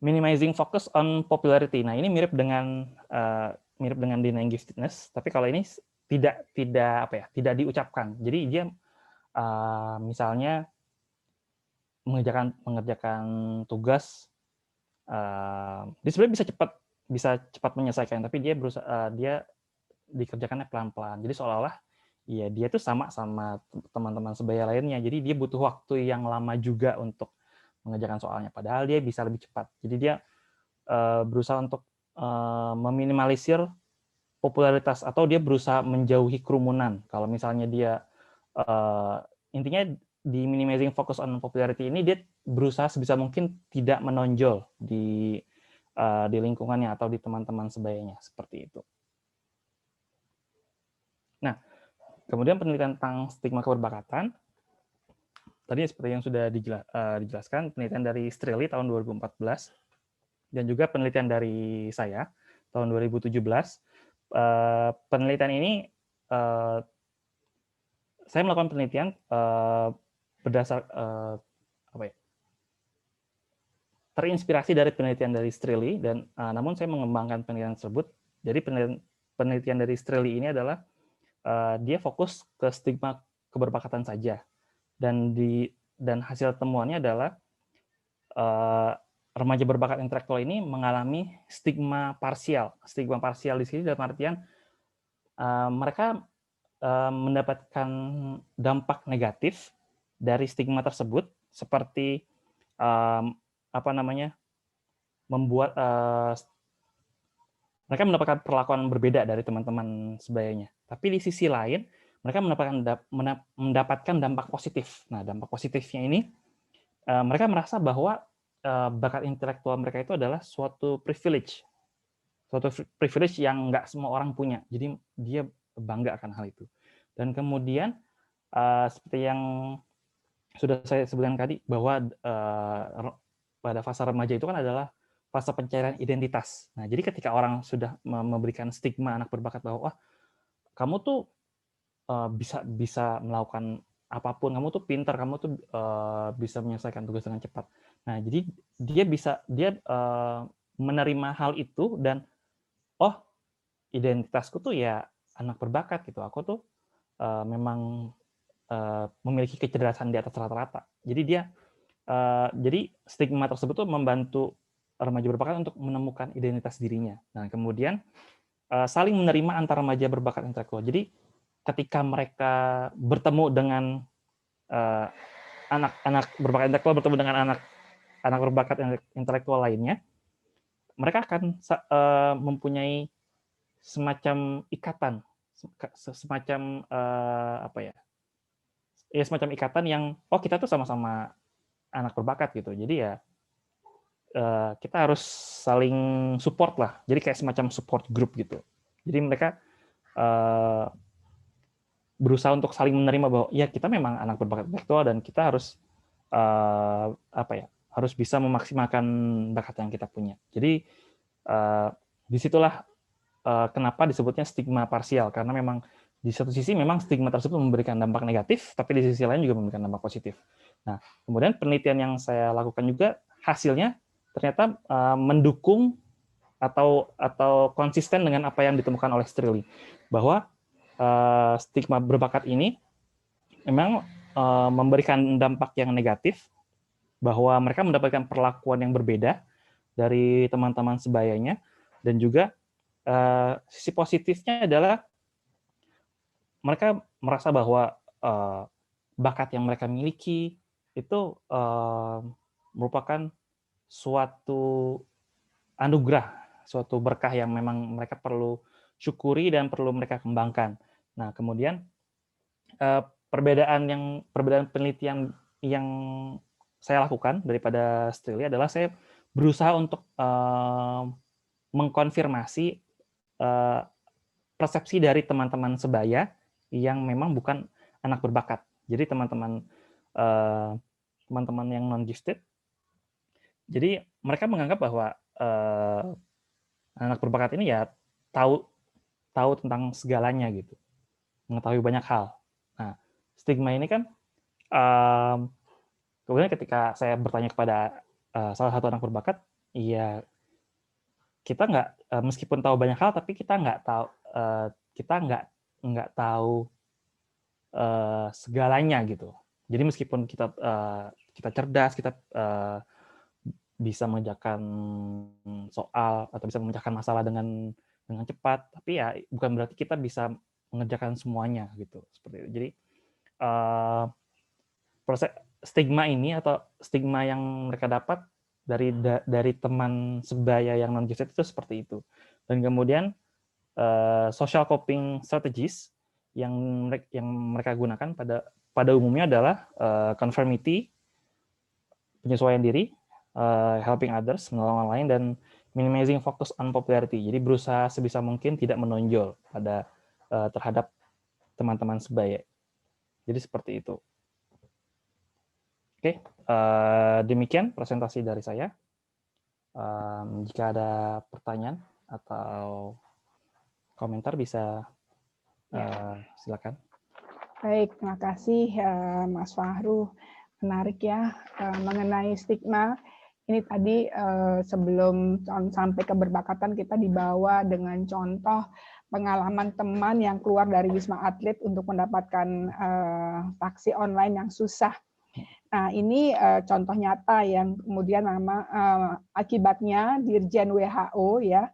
Speaker 3: minimizing focus on popularity. Nah, ini mirip dengan denying giftedness, tapi kalau ini tidak diucapkan. Jadi dia misalnya mengerjakan tugas, dia sebenarnya bisa cepat menyelesaikan, tapi dia berusaha dia dikerjakannya pelan-pelan. Jadi seolah-olah ya dia itu sama teman-teman sebaya lainnya. Jadi dia butuh waktu yang lama juga untuk mengerjakan soalnya. Padahal dia bisa lebih cepat. Jadi dia berusaha untuk meminimalisir popularitas atau dia berusaha menjauhi kerumunan. Kalau misalnya dia intinya di minimizing focus on popularity ini dia berusaha sebisa mungkin tidak menonjol di di lingkungannya atau di teman-teman sebayanya, seperti itu. Nah, kemudian penelitian tentang stigma keberbakatan, tadi seperti yang sudah dijelaskan, penelitian dari Strelly tahun 2014, dan juga penelitian dari saya tahun 2017. Penelitian ini, saya melakukan penelitian berdasar terinspirasi dari penelitian dari Strelly, dan namun saya mengembangkan penelitian tersebut. Jadi penelitian dari Strelly ini adalah dia fokus ke stigma keberbakatan saja, dan hasil temuannya adalah remaja berbakat intelektual ini mengalami stigma parsial. Stigma parsial di sini dalam artian mereka mendapatkan dampak negatif dari stigma tersebut, seperti membuat mereka mendapatkan perlakuan berbeda dari teman-teman sebayanya. Tapi di sisi lain, mereka mendapatkan dampak positif. Nah, dampak positifnya ini, mereka merasa bahwa bakat intelektual mereka itu adalah suatu privilege yang nggak semua orang punya. Jadi dia bangga akan hal itu. Dan kemudian, seperti yang sudah saya sebutkan tadi, bahwa pada fase remaja itu kan adalah fase pencarian identitas. Nah, jadi ketika orang sudah memberikan stigma anak berbakat bahwa wah, kamu tuh bisa melakukan apapun, kamu tuh pintar, kamu tuh bisa menyelesaikan tugas dengan cepat. Nah, jadi dia menerima hal itu, dan oh, identitasku tuh ya anak berbakat gitu. Aku tuh memang memiliki kecerdasan di atas rata-rata. Jadi jadi stigma tersebut tuh membantu remaja berbakat untuk menemukan identitas dirinya. Nah, kemudian saling menerima antar remaja berbakat intelektual. Jadi ketika mereka bertemu dengan anak-anak berbakat intelektual bertemu dengan anak berbakat intelektual lainnya, mereka akan mempunyai semacam ikatan, semacam semacam ikatan yang kita tuh sama-sama anak berbakat gitu. Jadi ya kita harus saling support lah. Jadi kayak semacam support group gitu. Jadi mereka berusaha untuk saling menerima bahwa ya kita memang anak berbakat intelektual, dan kita harus harus bisa memaksimalkan bakat yang kita punya. Jadi disitulah kenapa disebutnya stigma parsial, karena memang di satu sisi memang stigma tersebut memberikan dampak negatif, tapi di sisi lain juga memberikan dampak positif. Nah, kemudian penelitian yang saya lakukan juga hasilnya ternyata mendukung atau konsisten dengan apa yang ditemukan oleh Strelly, bahwa stigma berbakat ini memang memberikan dampak yang negatif, bahwa mereka mendapatkan perlakuan yang berbeda dari teman-teman sebayanya, dan juga sisi positifnya adalah mereka merasa bahwa bakat yang mereka miliki itu merupakan suatu anugerah, suatu berkah yang memang mereka perlu syukuri dan perlu mereka kembangkan. Nah, kemudian perbedaan penelitian yang saya lakukan daripada Strelly adalah saya berusaha untuk mengkonfirmasi persepsi dari teman-teman sebaya yang memang bukan anak berbakat. Jadi teman-teman yang non-gifted, jadi mereka menganggap bahwa anak berbakat ini ya tahu tentang segalanya gitu, mengetahui banyak hal. Nah, stigma ini kan kemudian ketika saya bertanya kepada salah satu anak berbakat, ya kita nggak meskipun tahu banyak hal, tapi kita nggak tahu segalanya gitu. Jadi meskipun kita cerdas, kita bisa mengerjakan soal atau bisa memecahkan masalah dengan cepat, tapi ya bukan berarti kita bisa mengerjakan semuanya gitu, seperti itu. Jadi proses stigma ini atau stigma yang mereka dapat dari teman sebaya yang non gifted itu seperti itu. Dan kemudian social coping strategies yang mereka gunakan pada umumnya adalah conformity, penyesuaian diri, helping others, menolong orang lain, dan minimizing focus on popularity. Jadi berusaha sebisa mungkin tidak menonjol pada terhadap teman-teman sebaya. Jadi seperti itu. Oke, demikian presentasi dari saya. Jika ada pertanyaan atau komentar bisa silakan.
Speaker 2: Baik, terima kasih Mas Fahru. Menarik ya mengenai stigma. Ini tadi sebelum sampai ke keberbakat kita dibawa dengan contoh pengalaman teman yang keluar dari Wisma Atlet untuk mendapatkan taksi online yang susah. Nah, ini contoh nyata yang kemudian akibatnya Dirjen WHO ya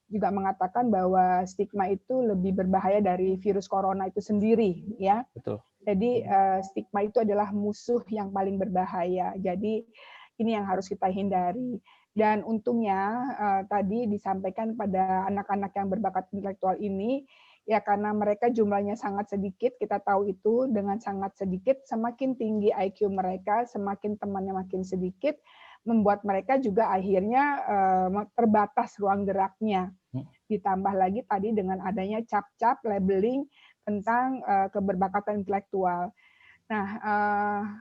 Speaker 2: juga mengatakan bahwa stigma itu lebih berbahaya dari virus corona itu sendiri ya.
Speaker 3: Betul.
Speaker 2: Jadi stigma itu adalah musuh yang paling berbahaya. Jadi ini yang harus kita hindari. Dan untungnya tadi disampaikan pada anak-anak yang berbakat intelektual ini, ya karena mereka jumlahnya sangat sedikit, kita tahu itu dengan sangat sedikit, semakin tinggi IQ mereka, semakin temannya makin sedikit, membuat mereka juga akhirnya terbatas ruang geraknya. Ditambah lagi tadi dengan adanya cap-cap, labeling tentang keberbakatan intelektual. Nah,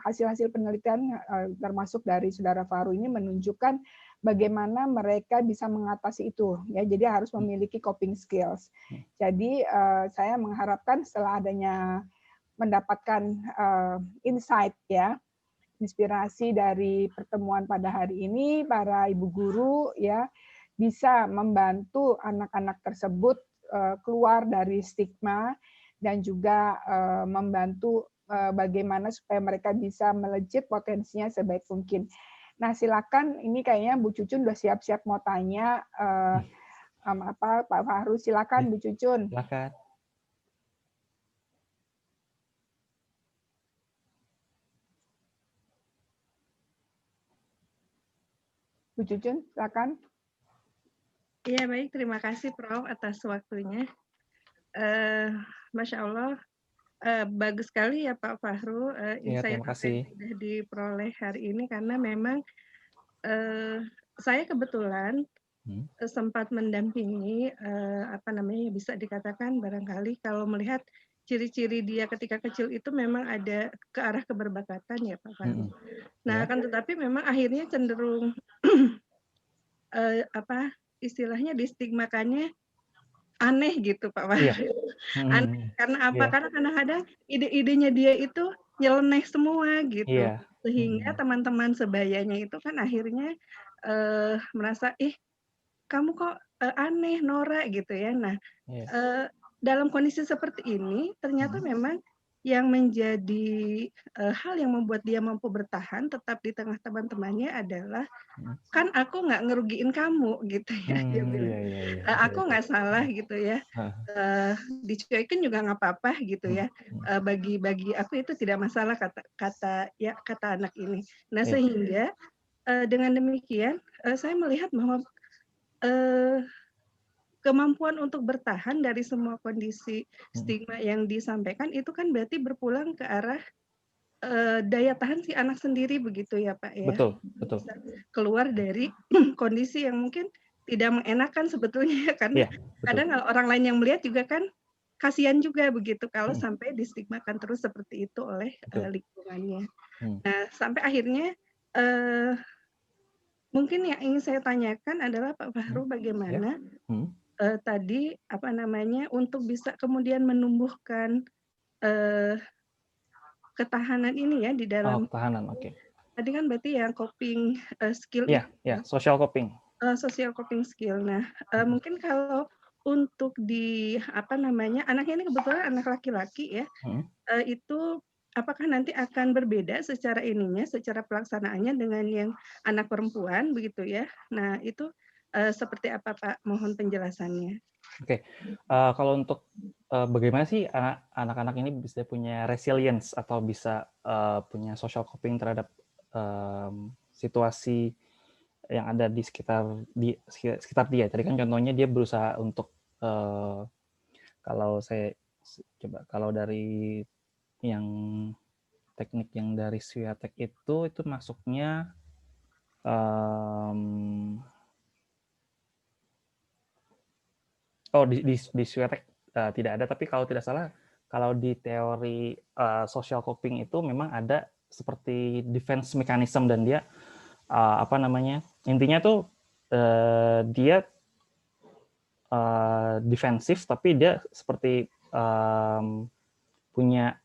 Speaker 2: hasil-hasil penelitian termasuk dari Saudara Fahru ini menunjukkan bagaimana mereka bisa mengatasi itu. Ya, jadi harus memiliki coping skills. Jadi saya mengharapkan setelah adanya mendapatkan insight ya, inspirasi dari pertemuan pada hari ini, para ibu guru ya bisa membantu anak-anak tersebut keluar dari stigma dan juga membantu bagaimana supaya mereka bisa melejit potensinya sebaik mungkin. Nah, silakan ini kayaknya Bu Cucun udah siap-siap mau tanya Pak Fahru, silakan Bu Cucun.
Speaker 3: Silakan.
Speaker 2: Bu Cucun, silakan.
Speaker 4: Iya, baik. Terima kasih Prof atas waktunya. Masya Allah, bagus sekali ya Pak Fahru insight
Speaker 3: terima
Speaker 4: yang
Speaker 3: kasih.
Speaker 4: sudah diperoleh hari ini, karena memang saya kebetulan sempat mendampingi bisa dikatakan barangkali kalau melihat ciri-ciri dia ketika kecil itu memang ada ke arah keberbakatan ya Pak Fahru. Nah, akan tetapi memang akhirnya cenderung istilahnya distigmakannya aneh gitu Pak Fahru. Aneh karena apa? Karena kadang-kadang ide-idenya dia itu nyeleneh semua gitu. Sehingga teman-teman sebayanya itu kan akhirnya merasa, kamu kok aneh, Nora gitu ya. Nah, dalam kondisi seperti ini ternyata memang yang menjadi hal yang membuat dia mampu bertahan tetap di tengah teman-temannya adalah, kan aku nggak ngerugiin kamu gitu ya, dia bilang. Aku nggak salah gitu ya, dicuekin juga nggak apa-apa gitu ya. Bagi aku itu tidak masalah, kata anak ini. Nah, sehingga dengan demikian saya melihat bahwa kemampuan untuk bertahan dari semua kondisi stigma yang disampaikan itu kan berarti berpulang ke arah daya tahan si anak sendiri begitu ya Pak ya.
Speaker 3: Betul.
Speaker 4: Bisa keluar dari kondisi yang mungkin tidak mengenakan sebetulnya, karena kadang kalau orang lain yang melihat juga kan kasihan juga begitu kalau sampai distigmakan terus seperti itu oleh lingkungannya. Nah, sampai akhirnya mungkin yang ingin saya tanyakan adalah Pak Fahru, bagaimana tadi untuk bisa kemudian menumbuhkan ketahanan ini ya di dalam
Speaker 3: ketahanan, oke.
Speaker 4: Tadi kan berarti yang coping skill
Speaker 3: social coping.
Speaker 4: Social coping skill. Nah, mungkin kalau untuk di anaknya ini kebetulan anak laki-laki ya, itu apakah nanti akan berbeda secara secara pelaksanaannya dengan yang anak perempuan begitu ya? Nah, itu seperti apa Pak? Mohon penjelasannya.
Speaker 3: Oke, kalau untuk bagaimana sih anak-anak ini bisa punya resilience atau bisa punya social coping terhadap situasi yang ada di sekitar dia. Tadi kan contohnya dia berusaha untuk kalau dari yang teknik yang dari Swiatek itu masuknya di Swiatek tidak ada, tapi kalau tidak salah, kalau di teori social coping itu memang ada seperti defense mechanism, dan dia apa namanya, intinya tuh dia defensif, tapi dia seperti punya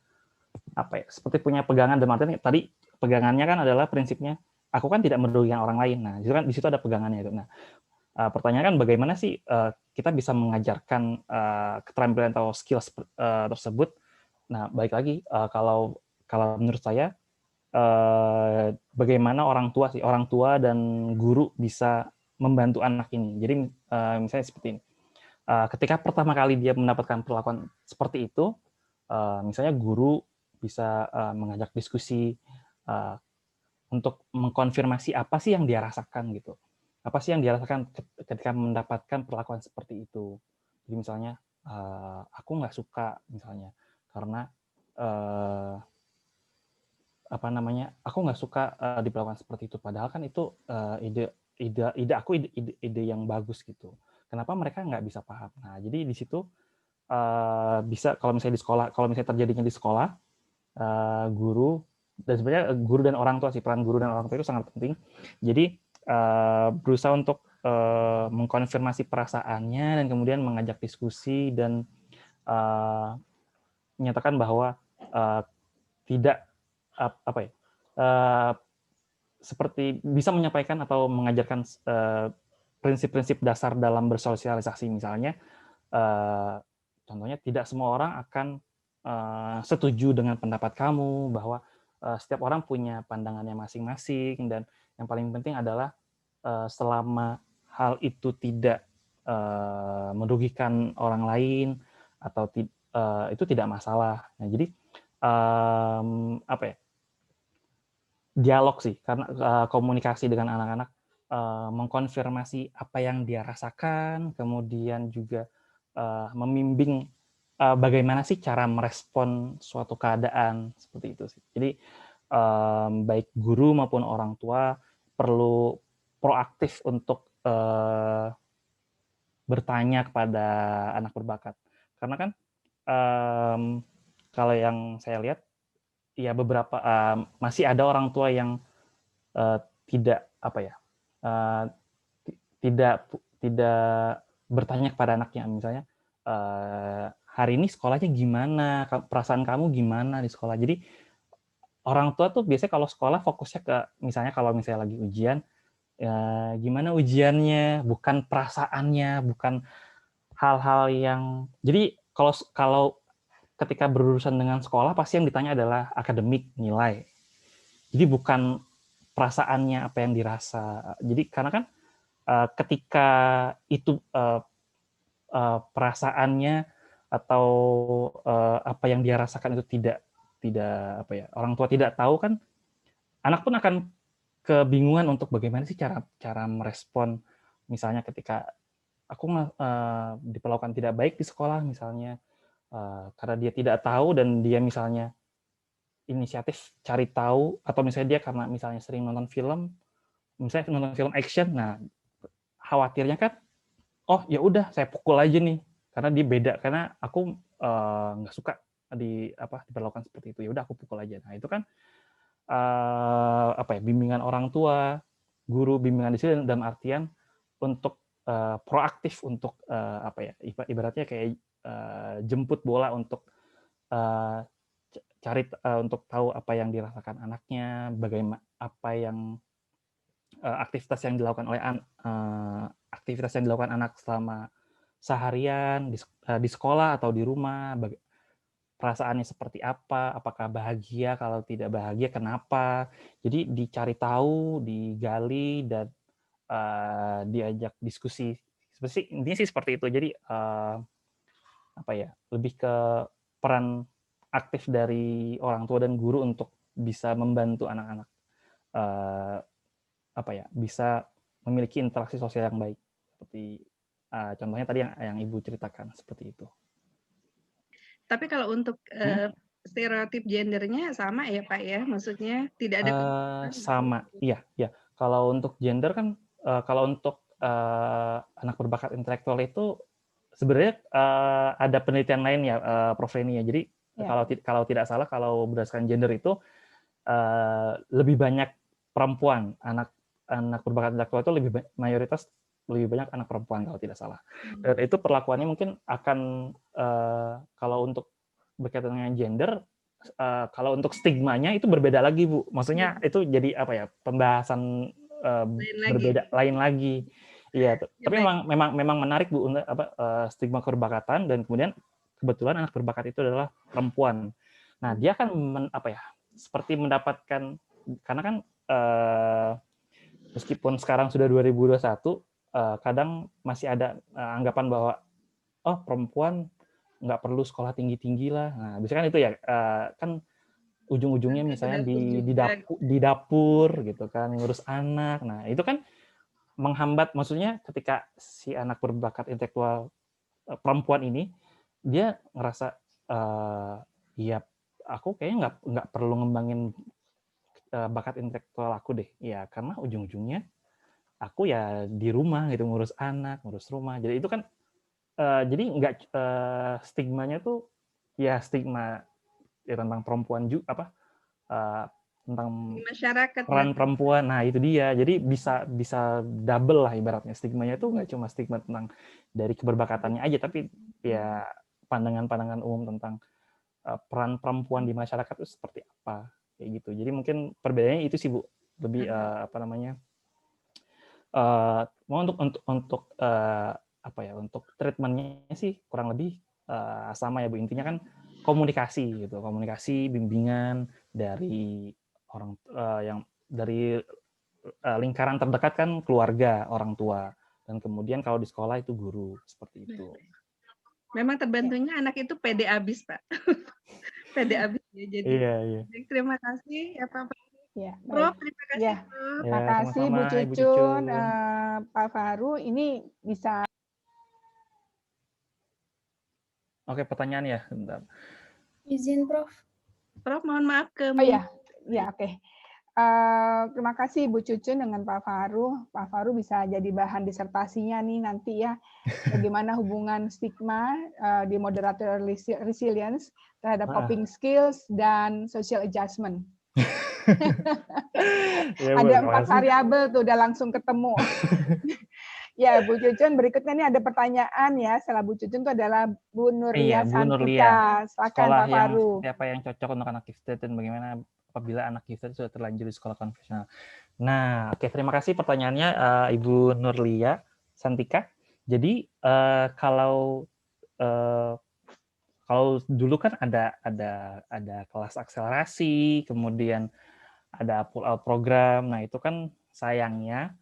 Speaker 3: apa ya, seperti punya pegangan, dalam artian tadi pegangannya kan adalah prinsipnya aku kan tidak merugikan orang lain. Nah, di situ ada pegangannya itu. Nah, pertanyaan kan bagaimana sih kita bisa mengajarkan keterampilan atau skills tersebut. Nah, balik lagi kalau menurut saya bagaimana orang tua dan guru bisa membantu anak ini. Jadi misalnya seperti ini. Ketika pertama kali dia mendapatkan perlakuan seperti itu, misalnya guru bisa mengajak diskusi untuk mengkonfirmasi apa sih yang dia rasakan gitu. Apa sih yang dia rasakan ketika mendapatkan perlakuan seperti itu. Jadi misalnya, aku nggak suka misalnya, karena apa namanya, aku nggak suka diperlakukan seperti itu. Padahal kan itu ide aku ide yang bagus gitu. Kenapa mereka nggak bisa paham? Nah, jadi di situ bisa kalau misalnya di sekolah, kalau misalnya terjadinya di sekolah, guru dan sebenarnya guru dan orang tua sih, peran guru dan orang tua itu sangat penting. Jadi berusaha untuk mengkonfirmasi perasaannya dan kemudian mengajak diskusi dan menyatakan bahwa tidak apa ya, seperti bisa menyampaikan atau mengajarkan prinsip-prinsip dasar dalam bersosialisasi. Misalnya contohnya tidak semua orang akan setuju dengan pendapat kamu, bahwa setiap orang punya pandangannya masing-masing, dan yang paling penting adalah selama hal itu tidak merugikan orang lain atau itu tidak masalah. Nah, jadi apa ya, dialog sih, karena komunikasi dengan anak-anak, mengkonfirmasi apa yang dia rasakan, kemudian juga membimbing bagaimana sih cara merespon suatu keadaan seperti itu sih. Jadi baik guru maupun orang tua perlu proaktif untuk bertanya kepada anak berbakat, karena kan kalau yang saya lihat ya beberapa masih ada orang tua yang tidak apa ya, tidak bertanya kepada anaknya, misalnya hari ini sekolahnya gimana, perasaan kamu gimana di sekolah. Jadi orang tua tuh biasanya kalau sekolah fokusnya ke, misalnya kalau misalnya lagi ujian, ya gimana ujiannya, bukan perasaannya, bukan hal-hal yang, jadi kalau ketika berurusan dengan sekolah pasti yang ditanya adalah akademik, nilai. Jadi bukan perasaannya, apa yang dirasa. Jadi karena kan ketika itu perasaannya atau apa yang dia rasakan itu tidak apa ya, orang tua tidak tahu, kan anak pun akan kebingungan untuk bagaimana sih cara merespon, misalnya ketika aku diperlakukan tidak baik di sekolah misalnya, karena dia tidak tahu dan dia misalnya inisiatif cari tahu, atau misalnya dia karena misalnya sering nonton film, misalnya nonton film action, nah khawatirnya kan, oh ya udah saya pukul aja nih karena dia beda, karena aku nggak suka diperlakukan seperti itu, ya udah aku pukul aja. Nah itu kan apa ya, bimbingan orang tua, guru, bimbingan di sini dalam artian untuk proaktif untuk apa ya, ibaratnya kayak jemput bola untuk cari untuk tahu apa yang dirasakan anaknya, bagaimana apa yang aktivitas yang dilakukan oleh aktivitas yang dilakukan anak selama seharian di sekolah atau di rumah, perasaannya seperti apa, apakah bahagia, kalau tidak bahagia kenapa. Jadi dicari tahu, digali, dan diajak diskusi. Intinya sih seperti itu. Jadi apa ya, lebih ke peran aktif dari orang tua dan guru untuk bisa membantu anak-anak apa ya, bisa memiliki interaksi sosial yang baik. Seperti contohnya tadi yang Ibu ceritakan seperti itu.
Speaker 4: Tapi kalau untuk stereotip gendernya sama ya Pak ya, maksudnya tidak ada
Speaker 3: sama, iya. Kalau untuk gender kan, kalau untuk anak berbakat intelektual itu sebenarnya ada penelitian lain ya, Prof. Reni ya. Jadi kalau tidak salah, kalau berdasarkan gender itu lebih banyak perempuan, anak berbakat intelektual itu mayoritas lebih banyak anak perempuan kalau tidak salah. Dan itu perlakuannya mungkin akan kalau untuk berkaitan dengan gender, kalau untuk stigmanya itu berbeda lagi, Bu. Maksudnya itu jadi apa ya, pembahasan berbeda lain lagi. Iya, tapi memang menarik, Bu, untuk stigma keberbakatan, dan kemudian kebetulan anak berbakat itu adalah perempuan. Nah, dia kan seperti mendapatkan, karena kan meskipun sekarang sudah 2021, kadang masih ada anggapan bahwa perempuan nggak perlu sekolah tinggi-tinggi lah. Nah, biasanya kan itu ya, kan ujung-ujungnya misalnya di dapur gitu kan, ngurus anak. Nah, itu kan menghambat, maksudnya ketika si anak berbakat intelektual perempuan ini, dia ngerasa ya aku kayaknya nggak perlu ngembangin bakat intelektual aku deh, ya karena ujung-ujungnya aku ya di rumah gitu, ngurus anak, ngurus rumah. Jadi itu kan jadi nggak stigmanya tuh ya stigma ya tentang perempuan juga, tentang
Speaker 4: masyarakat
Speaker 3: peran perempuan. Nah, itu dia. Jadi bisa double lah ibaratnya. Stigmanya itu nggak cuma stigma tentang dari keberbakatannya aja, tapi ya pandangan-pandangan umum tentang peran perempuan di masyarakat itu seperti apa, kayak gitu. Jadi mungkin perbedaannya itu sih, Bu. Lebih untuk untuk treatmentnya sih kurang lebih sama ya, Bu. Intinya kan komunikasi gitu, komunikasi, bimbingan dari orang yang dari lingkaran terdekat kan keluarga, orang tua, dan kemudian kalau di sekolah itu guru, seperti itu.
Speaker 4: Memang terbantunya anak itu pede abis, Pak. Pede abis ya. Jadi terima kasih ya Pak.
Speaker 2: Ya,
Speaker 4: Prof, terima kasih.
Speaker 2: Ya, terima kasih Bu Cucun, Pak Faru. Ini bisa.
Speaker 3: Oke, pertanyaan ya. Bentar.
Speaker 1: Izin, Prof.
Speaker 4: Prof, mohon maaf ke.
Speaker 2: Oh ya, oke. Terima kasih Bu Cucun dengan Pak Faru. Pak Faru bisa jadi bahan disertasinya nih nanti ya. Bagaimana hubungan stigma di moderator resilience terhadap coping skills dan social adjustment.
Speaker 3: Ya,
Speaker 2: ada 4 variabel tuh udah langsung ketemu. Ya, Bu Cucun, berikutnya ini ada pertanyaan ya. Setelah Bu Cucun itu adalah Bu Nurlia Santika. Silakan Pak Faru.
Speaker 3: Siapa yang cocok untuk anak gifted dan bagaimana apabila anak gifted sudah terlanjur di sekolah konvensional. Nah, oke, terima kasih pertanyaannya Ibu Nurlia Santika. Jadi kalau dulu kan ada kelas akselerasi, kemudian ada pull out program. Nah, itu kan sayangnya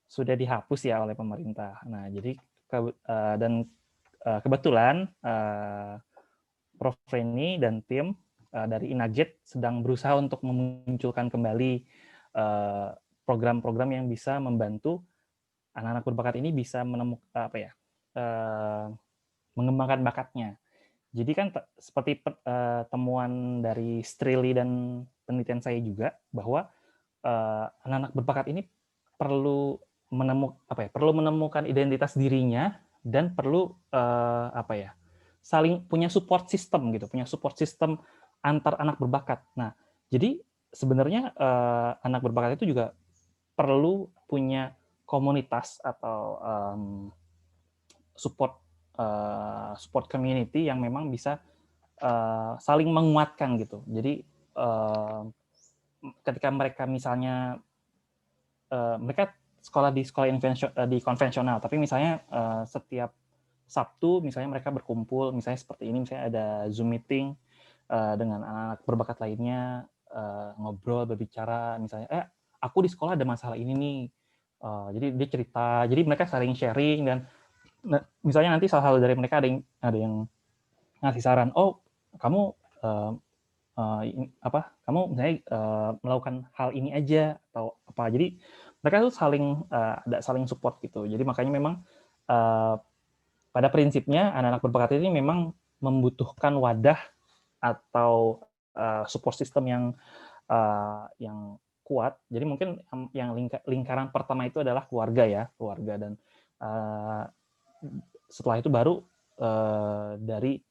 Speaker 3: sudah dihapus ya oleh pemerintah. Nah, jadi kebetulan Prof. Reni dan tim dari Inagit sedang berusaha untuk memunculkan kembali program-program yang bisa membantu anak-anak berbakat ini bisa menemukan mengembangkan bakatnya. Jadi kan seperti temuan dari Strilly dan penelitian saya juga bahwa anak-anak berbakat ini perlu menemukan identitas dirinya dan perlu saling punya support system gitu, punya support system antar anak berbakat. Nah, jadi sebenarnya anak berbakat itu juga perlu punya komunitas atau support community yang memang bisa saling menguatkan gitu. Jadi ketika mereka misalnya mereka sekolah di konvensional, tapi misalnya setiap Sabtu misalnya mereka berkumpul, misalnya seperti ini, misalnya ada Zoom meeting dengan anak-anak berbakat lainnya, ngobrol, berbicara, misalnya, aku di sekolah ada masalah ini nih, jadi dia cerita, jadi mereka saling sharing, dan misalnya nanti salah satu dari mereka ada yang ngasih saran, kamu kamu misalnya melakukan hal ini aja atau apa, jadi mereka tuh ada saling support gitu. Jadi makanya memang pada prinsipnya anak-anak berbakat ini memang membutuhkan wadah atau support system yang kuat. Jadi mungkin yang lingkaran pertama itu adalah keluarga ya, keluarga, dan setelah itu baru dari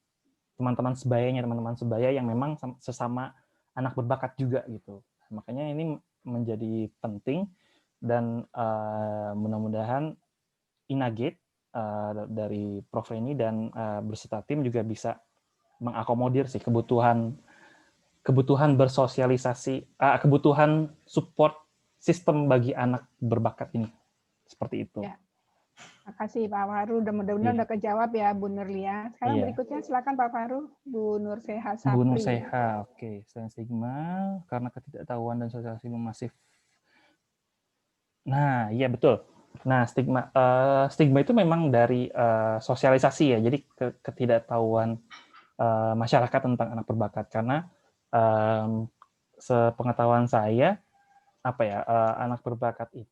Speaker 3: teman-teman sebaya yang memang sesama anak berbakat juga gitu. Makanya ini menjadi penting dan mudah-mudahan Inagate dari Prof Reni dan beserta tim juga bisa mengakomodir sih kebutuhan bersosialisasi, kebutuhan support sistem bagi anak berbakat ini, seperti itu.
Speaker 2: Ya. Makasih Pak Faru, mudah-mudahan udah kejawab ya Bu Nurlia. Sekarang berikutnya silakan Pak Faru, Bu Nur Seha Sapri.
Speaker 3: Bu Nur Seha, oke. Selain stigma karena ketidaktahuan dan sosialisasi masif. Nah, iya betul. Nah, stigma itu memang dari sosialisasi ya. Jadi ketidaktahuan masyarakat tentang anak berbakat, karena sepengetahuan saya anak berbakat itu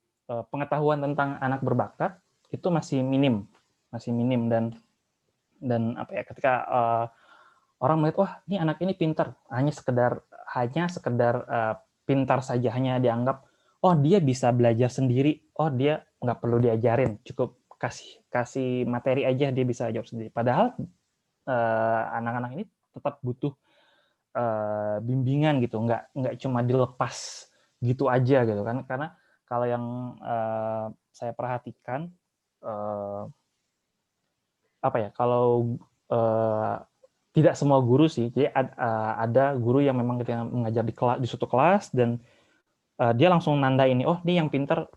Speaker 3: pengetahuan tentang anak berbakat itu masih minim dan ketika orang melihat wah ini anak ini pintar, hanya sekedar pintar saja, hanya dianggap oh dia bisa belajar sendiri, oh dia nggak perlu diajarin, cukup kasih materi aja dia bisa jawab sendiri. Padahal anak-anak ini tetap butuh bimbingan gitu, nggak cuma dilepas gitu aja gitu kan. Karena kalau yang saya perhatikan kalau tidak semua guru sih, jadi ada guru yang memang ketika mengajar di suatu kelas dan dia langsung nanda ini, oh ini yang pintar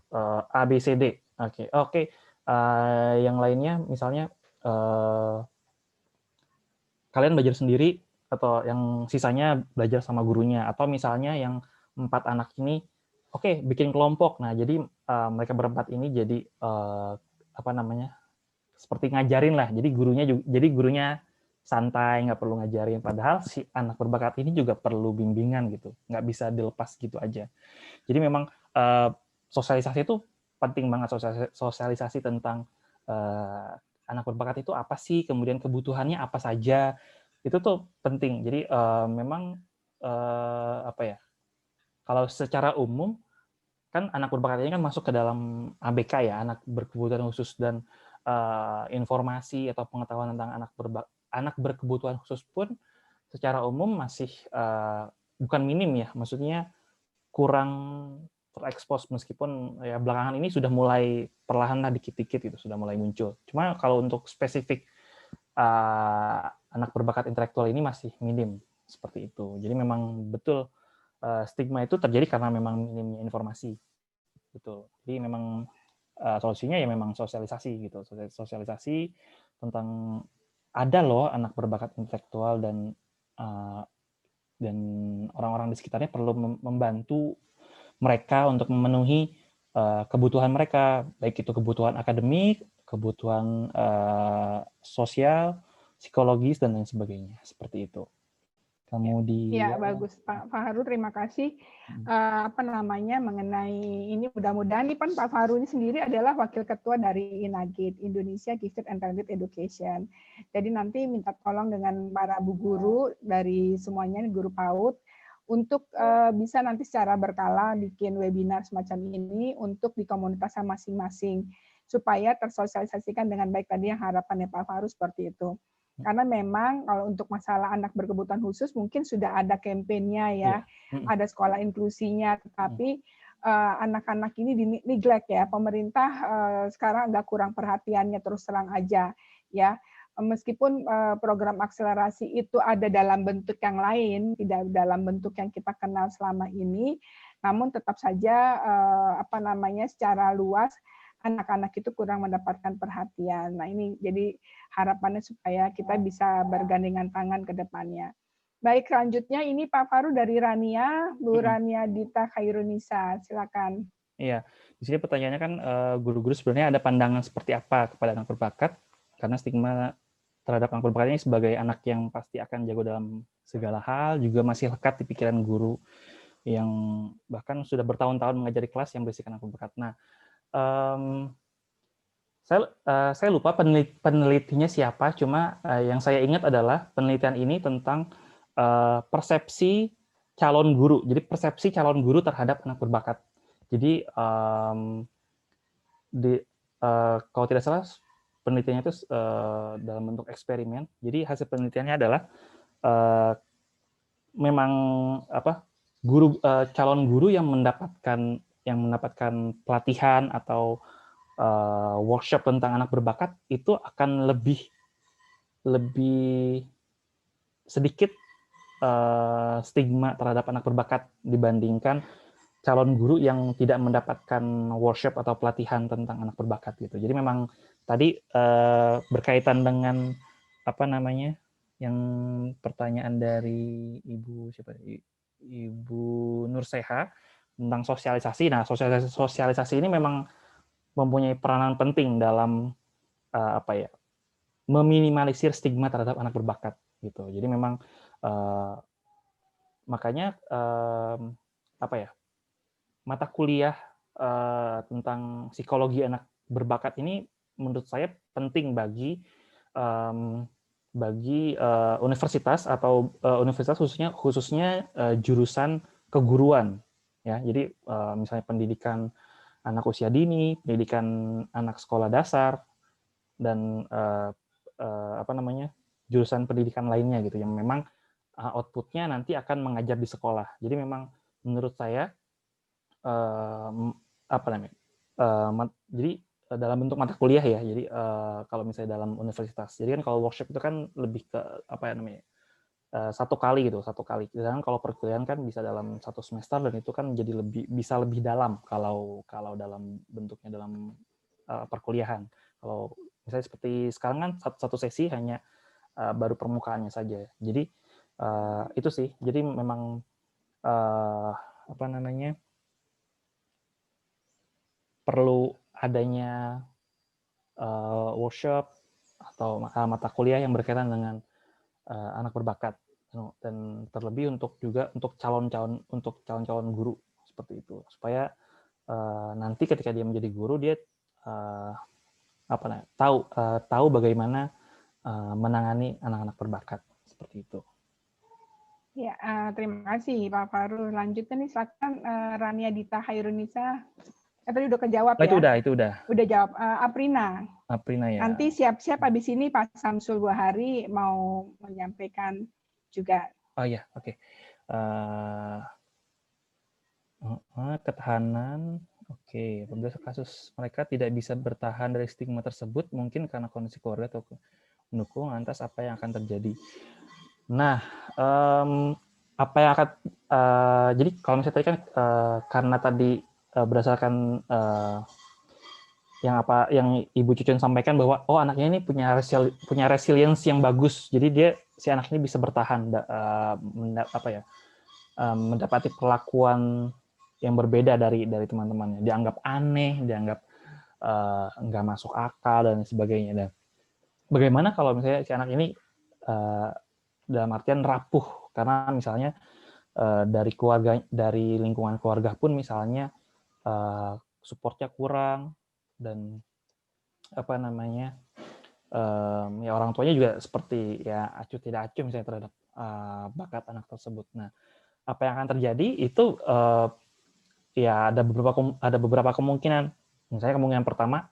Speaker 3: A B C D, oke. Yang lainnya misalnya kalian belajar sendiri atau yang sisanya belajar sama gurunya, atau misalnya yang 4 anak ini oke, bikin kelompok. Nah, jadi mereka berempat ini jadi seperti ngajarin lah. Jadi gurunya santai, nggak perlu ngajarin. Padahal si anak berbakat ini juga perlu bimbingan gitu, nggak bisa dilepas gitu aja. Jadi memang sosialisasi itu penting banget, sosialisasi tentang anak berbakat itu apa sih, kemudian kebutuhannya apa saja, itu tuh penting. Jadi memang kalau secara umum kan anak berbakat ini kan masuk ke dalam ABK ya, anak berkebutuhan khusus, dan informasi atau pengetahuan tentang anak berkebutuhan khusus pun secara umum masih bukan minim ya, maksudnya kurang terekspos, meskipun ya belakangan ini sudah mulai perlahan lah dikit-dikit itu sudah mulai muncul. Cuma kalau untuk spesifik anak berbakat intelektual ini masih minim seperti itu. Jadi memang betul stigma itu terjadi karena memang minimnya informasi. Betul. Jadi memang solusinya ya memang sosialisasi gitu. Sosialisasi tentang ada loh anak berbakat intelektual dan orang-orang di sekitarnya perlu membantu mereka untuk memenuhi kebutuhan mereka, baik itu kebutuhan akademik, kebutuhan sosial, psikologis, dan lain sebagainya. Seperti itu. Kemudian
Speaker 2: ya bagus Pak Faru, terima kasih mengenai ini. Mudah-mudahan nih Pak Faru ini sendiri adalah wakil ketua dari Inagate, Indonesia Gifted and Talented Education. Jadi nanti minta tolong dengan para bu guru dari semuanya, guru PAUD, untuk bisa nanti secara berkala bikin webinar semacam ini untuk di komunitas masing-masing supaya tersosialisasikan dengan baik. Tadi yang harapannya Pak Faru seperti itu. Karena memang kalau untuk masalah anak berkebutuhan khusus mungkin sudah ada kampanyenya ya, ada sekolah inklusinya, tetapi anak-anak ini di-neglect ya. Pemerintah sekarang agak kurang perhatiannya, terus terang aja ya. Meskipun program akselerasi itu ada dalam bentuk yang lain, tidak dalam bentuk yang kita kenal selama ini, namun tetap saja secara luas anak-anak itu kurang mendapatkan perhatian. Nah ini jadi harapannya supaya kita bisa bergandengan tangan ke depannya. Baik, selanjutnya ini Pak Faru dari Rania, Bu Rania Dita Khairunisa, silakan.
Speaker 3: Iya, di sini pertanyaannya kan guru-guru sebenarnya ada pandangan seperti apa kepada anak berbakat, karena stigma terhadap anak berbakat ini sebagai anak yang pasti akan jago dalam segala hal juga masih lekat di pikiran guru yang bahkan sudah bertahun-tahun mengajari kelas yang berisikan anak berbakat. Nah, saya lupa penelitinya siapa, cuma yang saya ingat adalah penelitian ini tentang persepsi calon guru. Jadi persepsi calon guru terhadap anak berbakat. Jadi kalau tidak salah penelitiannya itu dalam bentuk eksperimen. Jadi hasil penelitiannya adalah memang calon guru yang mendapatkan pelatihan atau workshop tentang anak berbakat itu akan lebih sedikit stigma terhadap anak berbakat dibandingkan calon guru yang tidak mendapatkan workshop atau pelatihan tentang anak berbakat gitu. Jadi memang tadi berkaitan dengan yang pertanyaan dari Ibu Nurseha tentang sosialisasi. Nah, sosialisasi ini memang mempunyai peranan penting dalam meminimalisir stigma terhadap anak berbakat gitu. Jadi memang makanya mata kuliah tentang psikologi anak berbakat ini menurut saya penting bagi universitas atau universitas khususnya jurusan keguruan ya. Jadi misalnya pendidikan anak usia dini, pendidikan anak sekolah dasar, dan jurusan pendidikan lainnya gitu yang memang outputnya nanti akan mengajar di sekolah. Jadi memang menurut saya jadi dalam bentuk mata kuliah ya. Jadi kalau misalnya dalam universitas, jadi kan kalau workshop itu kan lebih ke satu kali. Sedangkan kalau perkuliahan kan bisa dalam satu semester dan itu kan jadi bisa lebih dalam kalau dalam bentuknya dalam perkuliahan. Kalau misalnya seperti sekarang kan satu sesi hanya baru permukaannya saja. Jadi itu sih. Jadi memang perlu adanya workshop atau mata kuliah yang berkaitan dengan anak berbakat, dan terlebih untuk calon-calon guru seperti itu, supaya nanti ketika dia menjadi guru dia tahu bagaimana menangani anak-anak berbakat seperti itu.
Speaker 2: Ya, terima kasih Pak Faru. Lanjutnya nih, silakan Rania Dita Hairunisa. Tadi udah kejawab ya?
Speaker 3: Itu udah.
Speaker 2: Udah jawab. Aprina ya. Nanti siap-siap habis ini Pak Samsul Buahari mau menyampaikan juga.
Speaker 3: Oh iya, oke. Ketahanan, oke. Apabila kasus mereka tidak bisa bertahan dari stigma tersebut, mungkin karena kondisi keluarga atau mendukung, lantas apa yang akan terjadi? Nah, apa yang akan jadi kalau misalnya tadi kan karena tadi berdasarkan yang Ibu Cucun sampaikan bahwa anaknya ini punya resilience yang bagus, jadi si anak ini bisa bertahan mendapati perlakuan yang berbeda dari teman-temannya, dianggap aneh, dianggap nggak masuk akal dan sebagainya. Dan bagaimana kalau misalnya si anak ini dalam artian rapuh karena misalnya dari lingkungan keluarga pun misalnya supportnya kurang, dan ya orang tuanya juga seperti ya acuh tidak acuh misalnya terhadap bakat anak tersebut. Nah, apa yang akan terjadi itu ya ada beberapa kemungkinan. Misalnya kemungkinan pertama,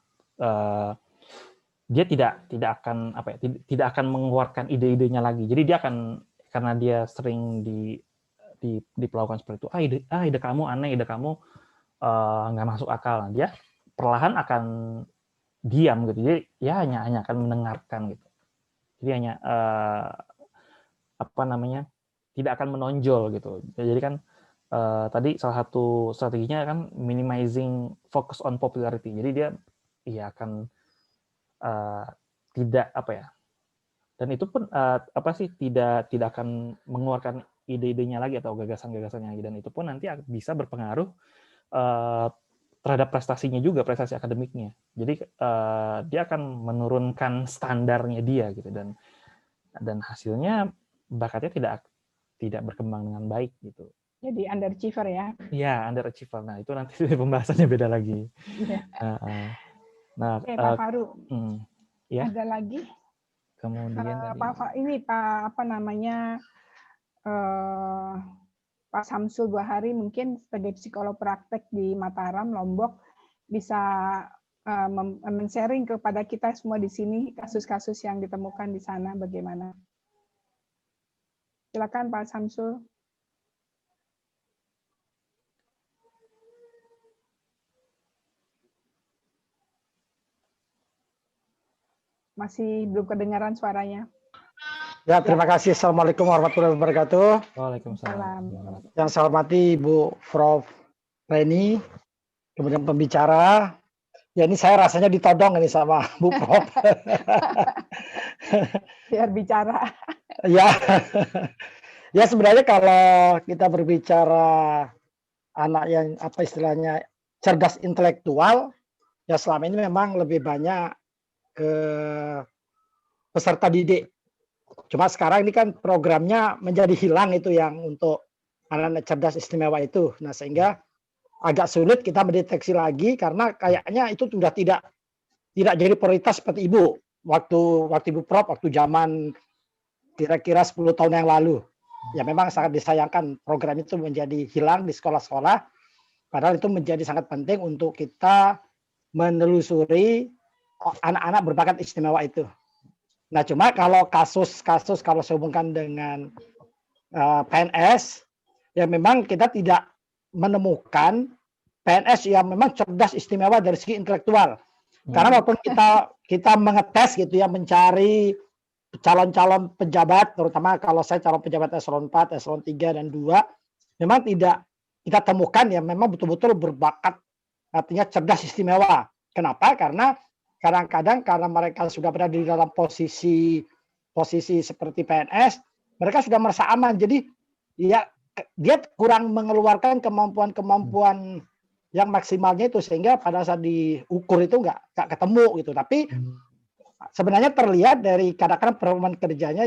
Speaker 3: dia tidak akan mengeluarkan ide-idenya lagi. Jadi dia akan, karena dia sering diperlakukan seperti itu, ide kamu aneh, ide kamu nggak masuk akal. Nah, dia perlahan akan diam gitu. Jadi ya hanya akan mendengarkan gitu. Jadi hanya tidak akan menonjol gitu. Jadi kan tadi salah satu strateginya kan minimizing focus on popularity. Jadi dia akan tidak dan itu pun tidak akan mengeluarkan ide-idenya lagi atau gagasan-gagasannya lagi, dan itu pun nanti bisa berpengaruh terhadap prestasinya juga, prestasi akademiknya. Jadi dia akan menurunkan standarnya dia gitu, dan hasilnya bakatnya tidak berkembang dengan baik gitu.
Speaker 2: Jadi underachiever ya?
Speaker 3: Iya, underachiever. Nah, itu nanti pembahasannya beda lagi.
Speaker 2: Yeah.
Speaker 3: Nah,
Speaker 2: Oke, Pak Faru.
Speaker 3: Ya.
Speaker 2: Ada lagi?
Speaker 3: Kemudian
Speaker 2: Pak Samsul Buahari mungkin sebagai psikolog praktek di Mataram, Lombok, bisa men-sharing kepada kita semua di sini kasus-kasus yang ditemukan di sana bagaimana. Silakan Pak Samsul. Masih belum kedengaran suaranya.
Speaker 6: Ya, terima kasih. Assalamualaikum warahmatullahi wabarakatuh.
Speaker 3: Waalaikumsalam.
Speaker 6: Yang saya hormati Ibu Prof. Reni, kemudian pembicara. Ya, ini saya rasanya ditodong ini sama Bu Prof.
Speaker 2: Biar bicara.
Speaker 6: Ya, ya sebenarnya kalau kita berbicara anak yang apa istilahnya cerdas intelektual, ya selama ini memang lebih banyak ke peserta didik. Cuma sekarang ini kan programnya menjadi hilang itu yang untuk anak-anak cerdas istimewa itu. Nah, sehingga agak sulit kita mendeteksi lagi karena kayaknya itu sudah tidak jadi prioritas seperti Ibu waktu Ibu Prof waktu zaman kira-kira 10 tahun yang lalu. Ya memang sangat disayangkan program itu menjadi hilang di sekolah-sekolah, padahal itu menjadi sangat penting untuk kita menelusuri anak-anak berbakat istimewa itu. Nah, cuma kalau kasus-kasus kalau saya hubungkan dengan PNS, ya memang kita tidak menemukan PNS yang memang cerdas istimewa dari segi intelektual. Karena walaupun kita mengetes gitu ya, mencari calon-calon pejabat, terutama kalau saya calon pejabat eselon 4, eselon 3 dan 2, memang tidak kita temukan ya memang betul-betul berbakat, artinya cerdas istimewa. Kenapa? Karena kadang-kadang karena mereka sudah berada di dalam posisi seperti PNS, mereka sudah merasa aman. Jadi ya dia kurang mengeluarkan kemampuan yang maksimalnya itu, sehingga pada saat diukur itu nggak ketemu gitu. Tapi sebenarnya terlihat dari kadang-kadang performa kerjanya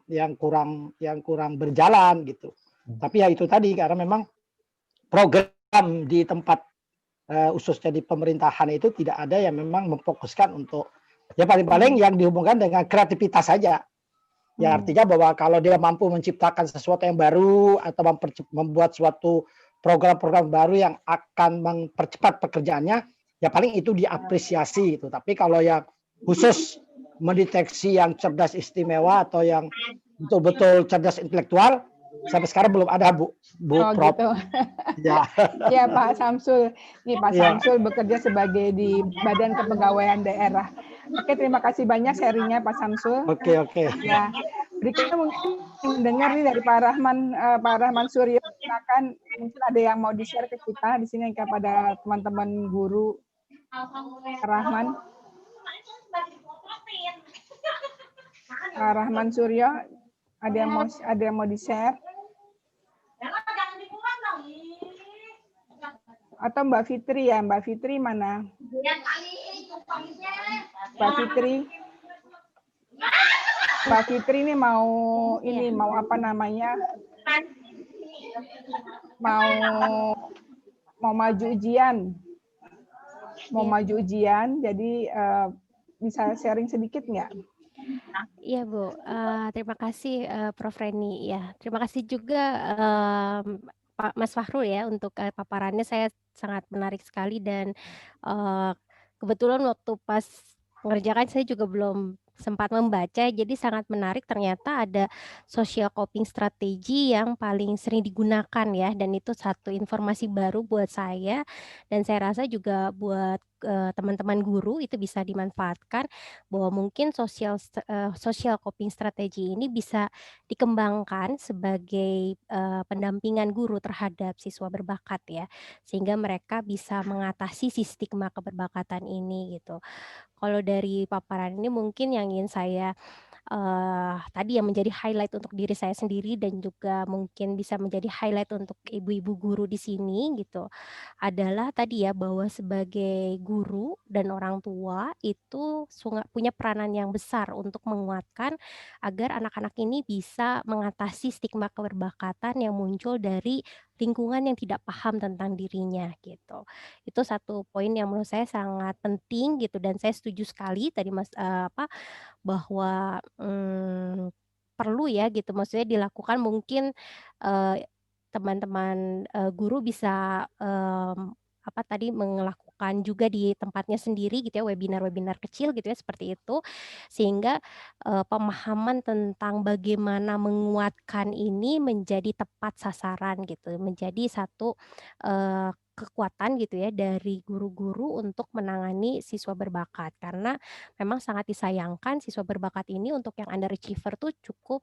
Speaker 6: yang kurang berjalan gitu. Tapi ya itu tadi karena memang program di tempat khususnya di pemerintahan itu tidak ada yang memang memfokuskan untuk ya paling-paling yang dihubungkan dengan kreativitas saja. Ya artinya bahwa kalau dia mampu menciptakan sesuatu yang baru atau membuat suatu program-program baru yang akan mempercepat pekerjaannya, ya paling itu diapresiasi itu. Tapi kalau yang khusus mendeteksi yang cerdas istimewa atau yang betul-betul cerdas intelektual, sampai sekarang belum ada Bu Prof.
Speaker 2: Gitu.
Speaker 6: Ya.
Speaker 2: Ya Pak Samsul, ini Pak Samsul bekerja sebagai di Badan Kepegawaian Daerah. Oke, terima kasih banyak sharingnya Pak Samsul.
Speaker 6: Oke.
Speaker 2: Ya, berikutnya mungkin mendengar nih dari Pak Rahman Suryo. Silakan, mungkin ada yang mau di-share ke kita di sini kepada teman-teman guru. Pak Rahman. Pak Rahman Suryo, ada yang mau di-share? Atau Mbak Fitri ya, Mbak Fitri mana? Mbak Fitri ini mau apa namanya? Mau maju ujian. Jadi bisa sharing sedikit nggak?
Speaker 7: Iya Bu, terima kasih Prof. Reni ya. Terima kasih juga Pak Mas Fahrul ya untuk paparannya, saya sangat menarik sekali dan kebetulan waktu pas mengerjakan saya juga belum sempat membaca, jadi sangat menarik. Ternyata ada social coping strategi yang paling sering digunakan ya, dan itu satu informasi baru buat saya dan saya rasa juga buat teman-teman guru itu bisa dimanfaatkan, bahwa mungkin social coping strategi ini bisa dikembangkan sebagai pendampingan guru terhadap siswa berbakat ya, sehingga mereka bisa mengatasi si stigma keberbakatan ini gitu. Kalau dari paparan ini mungkin yang ingin saya tadi yang menjadi highlight untuk diri saya sendiri dan juga mungkin bisa menjadi highlight untuk ibu-ibu guru di sini gitu, adalah tadi ya bahwa sebagai guru dan orang tua itu punya peranan yang besar untuk menguatkan agar anak-anak ini bisa mengatasi stigma keberbakatan yang muncul dari lingkungan yang tidak paham tentang dirinya gitu. Itu satu poin yang menurut saya sangat penting gitu, dan saya setuju sekali tadi bahwa perlu ya gitu, maksudnya dilakukan mungkin teman-teman guru bisa apa tadi melakukan juga di tempatnya sendiri gitu ya, webinar-webinar kecil gitu ya seperti itu, sehingga pemahaman tentang bagaimana menguatkan ini menjadi tepat sasaran gitu, menjadi satu kekuatan gitu ya dari guru-guru untuk menangani siswa berbakat, karena memang sangat disayangkan siswa berbakat ini untuk yang underachiever tuh cukup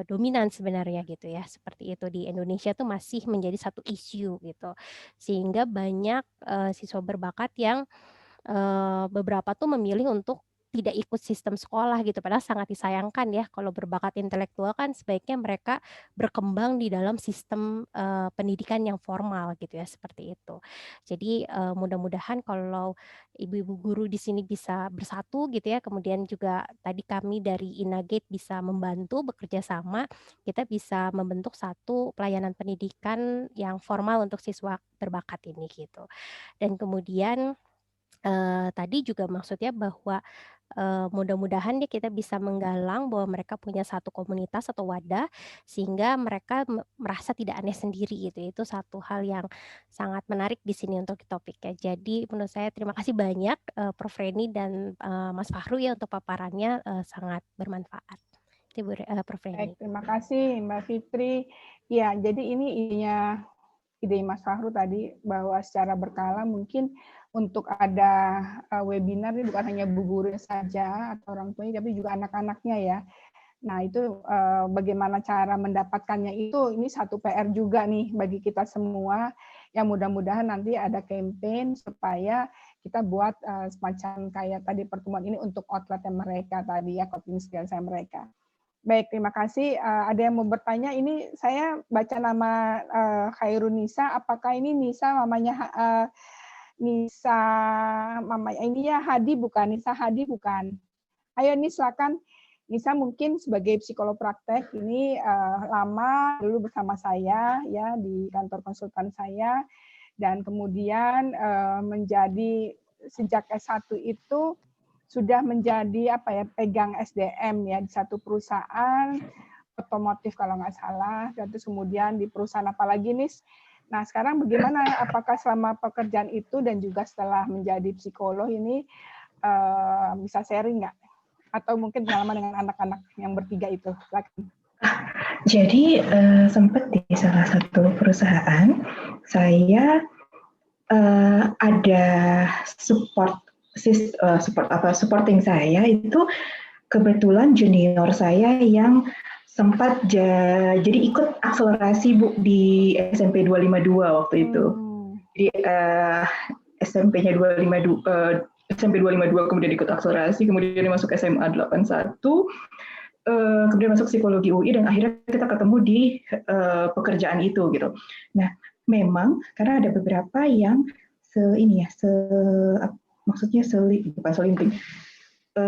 Speaker 7: dominan sebenarnya gitu ya, seperti itu di Indonesia tuh masih menjadi satu isu gitu. Sehingga banyak siswa berbakat yang beberapa tuh memilih untuk tidak ikut sistem sekolah gitu, padahal sangat disayangkan ya kalau berbakat intelektual kan sebaiknya mereka berkembang di dalam sistem pendidikan yang formal gitu ya, seperti itu. Jadi mudah-mudahan kalau ibu-ibu guru di sini bisa bersatu gitu ya, kemudian juga tadi kami dari Inagate bisa membantu bekerja sama, kita bisa membentuk satu pelayanan pendidikan yang formal untuk siswa berbakat ini gitu. Dan kemudian tadi juga maksudnya bahwa mudah-mudahan ya kita bisa menggalang bahwa mereka punya satu komunitas atau wadah sehingga mereka merasa tidak aneh sendiri gitu. Itu satu hal yang sangat menarik di sini untuk topiknya. Jadi menurut saya terima kasih banyak Prof. Reni dan Mas Fahru ya untuk paparannya sangat bermanfaat. Itu Prof. Reni.
Speaker 2: Baik, terima kasih Mbak Fitri. Ya, jadi ini ide Mas Fahru tadi bahwa secara berkala mungkin untuk ada webinar ini bukan hanya bu guru saja atau orang tuanya, tapi juga anak-anaknya ya. Nah itu bagaimana cara mendapatkannya itu, ini satu PR juga nih bagi kita semua. Yang mudah-mudahan nanti ada campaign supaya kita buat semacam kayak tadi pertemuan ini untuk outletnya mereka tadi ya, coping skills mereka. Baik, terima kasih. Ada yang mau bertanya? Ini saya baca nama Khairunisa. Apakah ini Nisa mamanya Nisa mamanya ini ya Hadi bukan? Nisa Hadi bukan? Ayo Nis, silakan. Nisa mungkin sebagai psikolog praktek ini lama dulu bersama saya ya di kantor konsultan saya, dan kemudian menjadi sejak S1 itu sudah menjadi pegang SDM ya di satu perusahaan otomotif kalau nggak salah, dan terus kemudian di perusahaan apa lagi nih. Nah sekarang bagaimana, apakah selama pekerjaan itu dan juga setelah menjadi psikolog ini bisa sharing nggak? Atau mungkin pengalaman dengan anak-anak yang bertiga itu? Silakan.
Speaker 8: Jadi sempat di salah satu perusahaan saya ada supporting saya itu kebetulan junior saya yang sempat jadi ikut akselerasi Bu di SMP 252 waktu itu. Jadi SMP-nya 252 SMP 252 kemudian ikut akselerasi, kemudian masuk SMA 81, kemudian masuk psikologi UI, dan akhirnya kita ketemu di pekerjaan itu gitu. Nah, memang karena ada beberapa yang bukan selinting,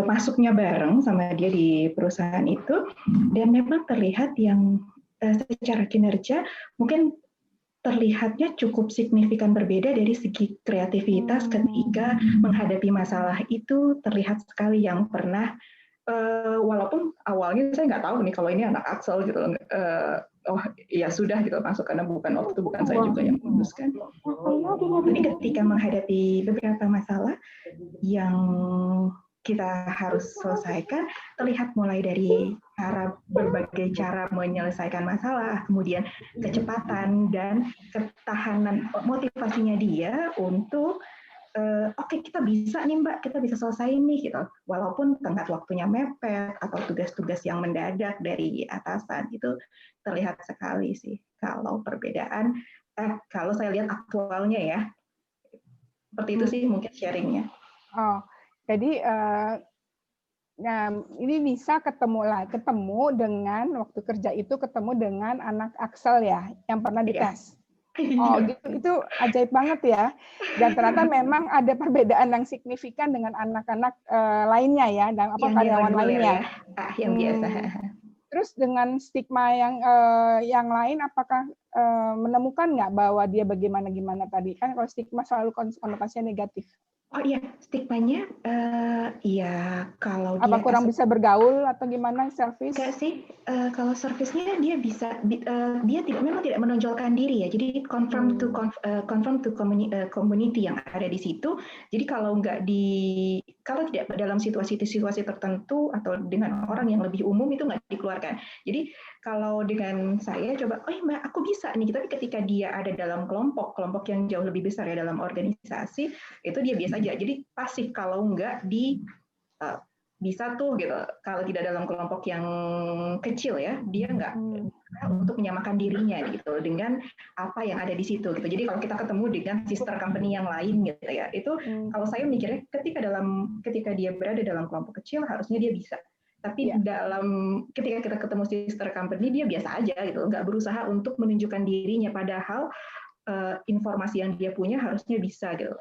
Speaker 8: masuknya bareng sama dia di perusahaan itu, dan memang terlihat yang secara kinerja mungkin terlihatnya cukup signifikan berbeda dari segi kreativitas ketika menghadapi masalah itu. Terlihat sekali yang pernah, walaupun awalnya saya nggak tahu nih kalau ini anak Axel gitu, oh ya sudah gitu masuk karena bukan saya juga yang memutuskan. Tapi ketika menghadapi beberapa masalah yang kita harus selesaikan, terlihat mulai dari berbagai cara menyelesaikan masalah, kemudian kecepatan dan ketahanan motivasinya dia untuk oke, kita bisa nih Mbak, kita bisa selesai nih gitu. Walaupun tenggat waktunya mepet atau tugas-tugas yang mendadak dari atasan, itu terlihat sekali sih kalau perbedaan. Kalau saya lihat aktualnya ya, seperti itu sih mungkin sharingnya.
Speaker 2: Oh. Jadi ini Nisa ketemu dengan waktu kerja itu ketemu dengan anak Axel ya yang pernah dites. Oh gitu, itu ajaib banget ya. Dan ternyata memang ada perbedaan yang signifikan dengan anak-anak lainnya ya, dan karyawan lainnya.
Speaker 8: Ya, yang biasa.
Speaker 2: Terus dengan stigma yang lain, apakah menemukan nggak bahwa dia bagaimana tadi kan kalau stigma selalu konotasinya negatif?
Speaker 8: Oh iya, stigmanya, ya kalau
Speaker 2: Apa
Speaker 8: dia
Speaker 2: kurang bisa bergaul atau gimana, selfish?
Speaker 8: enggak sih, kalau servisnya dia bisa, dia memang tidak menonjolkan diri ya, jadi conform to community yang ada di situ. Jadi kalau tidak dalam situasi-situasi tertentu atau dengan orang yang lebih umum itu nggak dikeluarkan. Jadi kalau dengan saya coba, oh Mbak, aku bisa nih, tapi ketika dia ada dalam kelompok yang jauh lebih besar ya, dalam organisasi, itu dia biasa aja. Jadi pasif kalau nggak bisa tuh gitu. Kalau tidak dalam kelompok yang kecil ya, dia nggak untuk menyamakan dirinya gitu dengan apa yang ada di situ gitu. Jadi kalau kita ketemu dengan sister company yang lain gitu ya, itu kalau saya mikirnya ketika dia berada dalam kelompok kecil harusnya dia bisa. Tapi ketika kita ketemu sister company dia biasa aja gitu, nggak berusaha untuk menunjukkan dirinya, padahal informasi yang dia punya harusnya bisa gitu.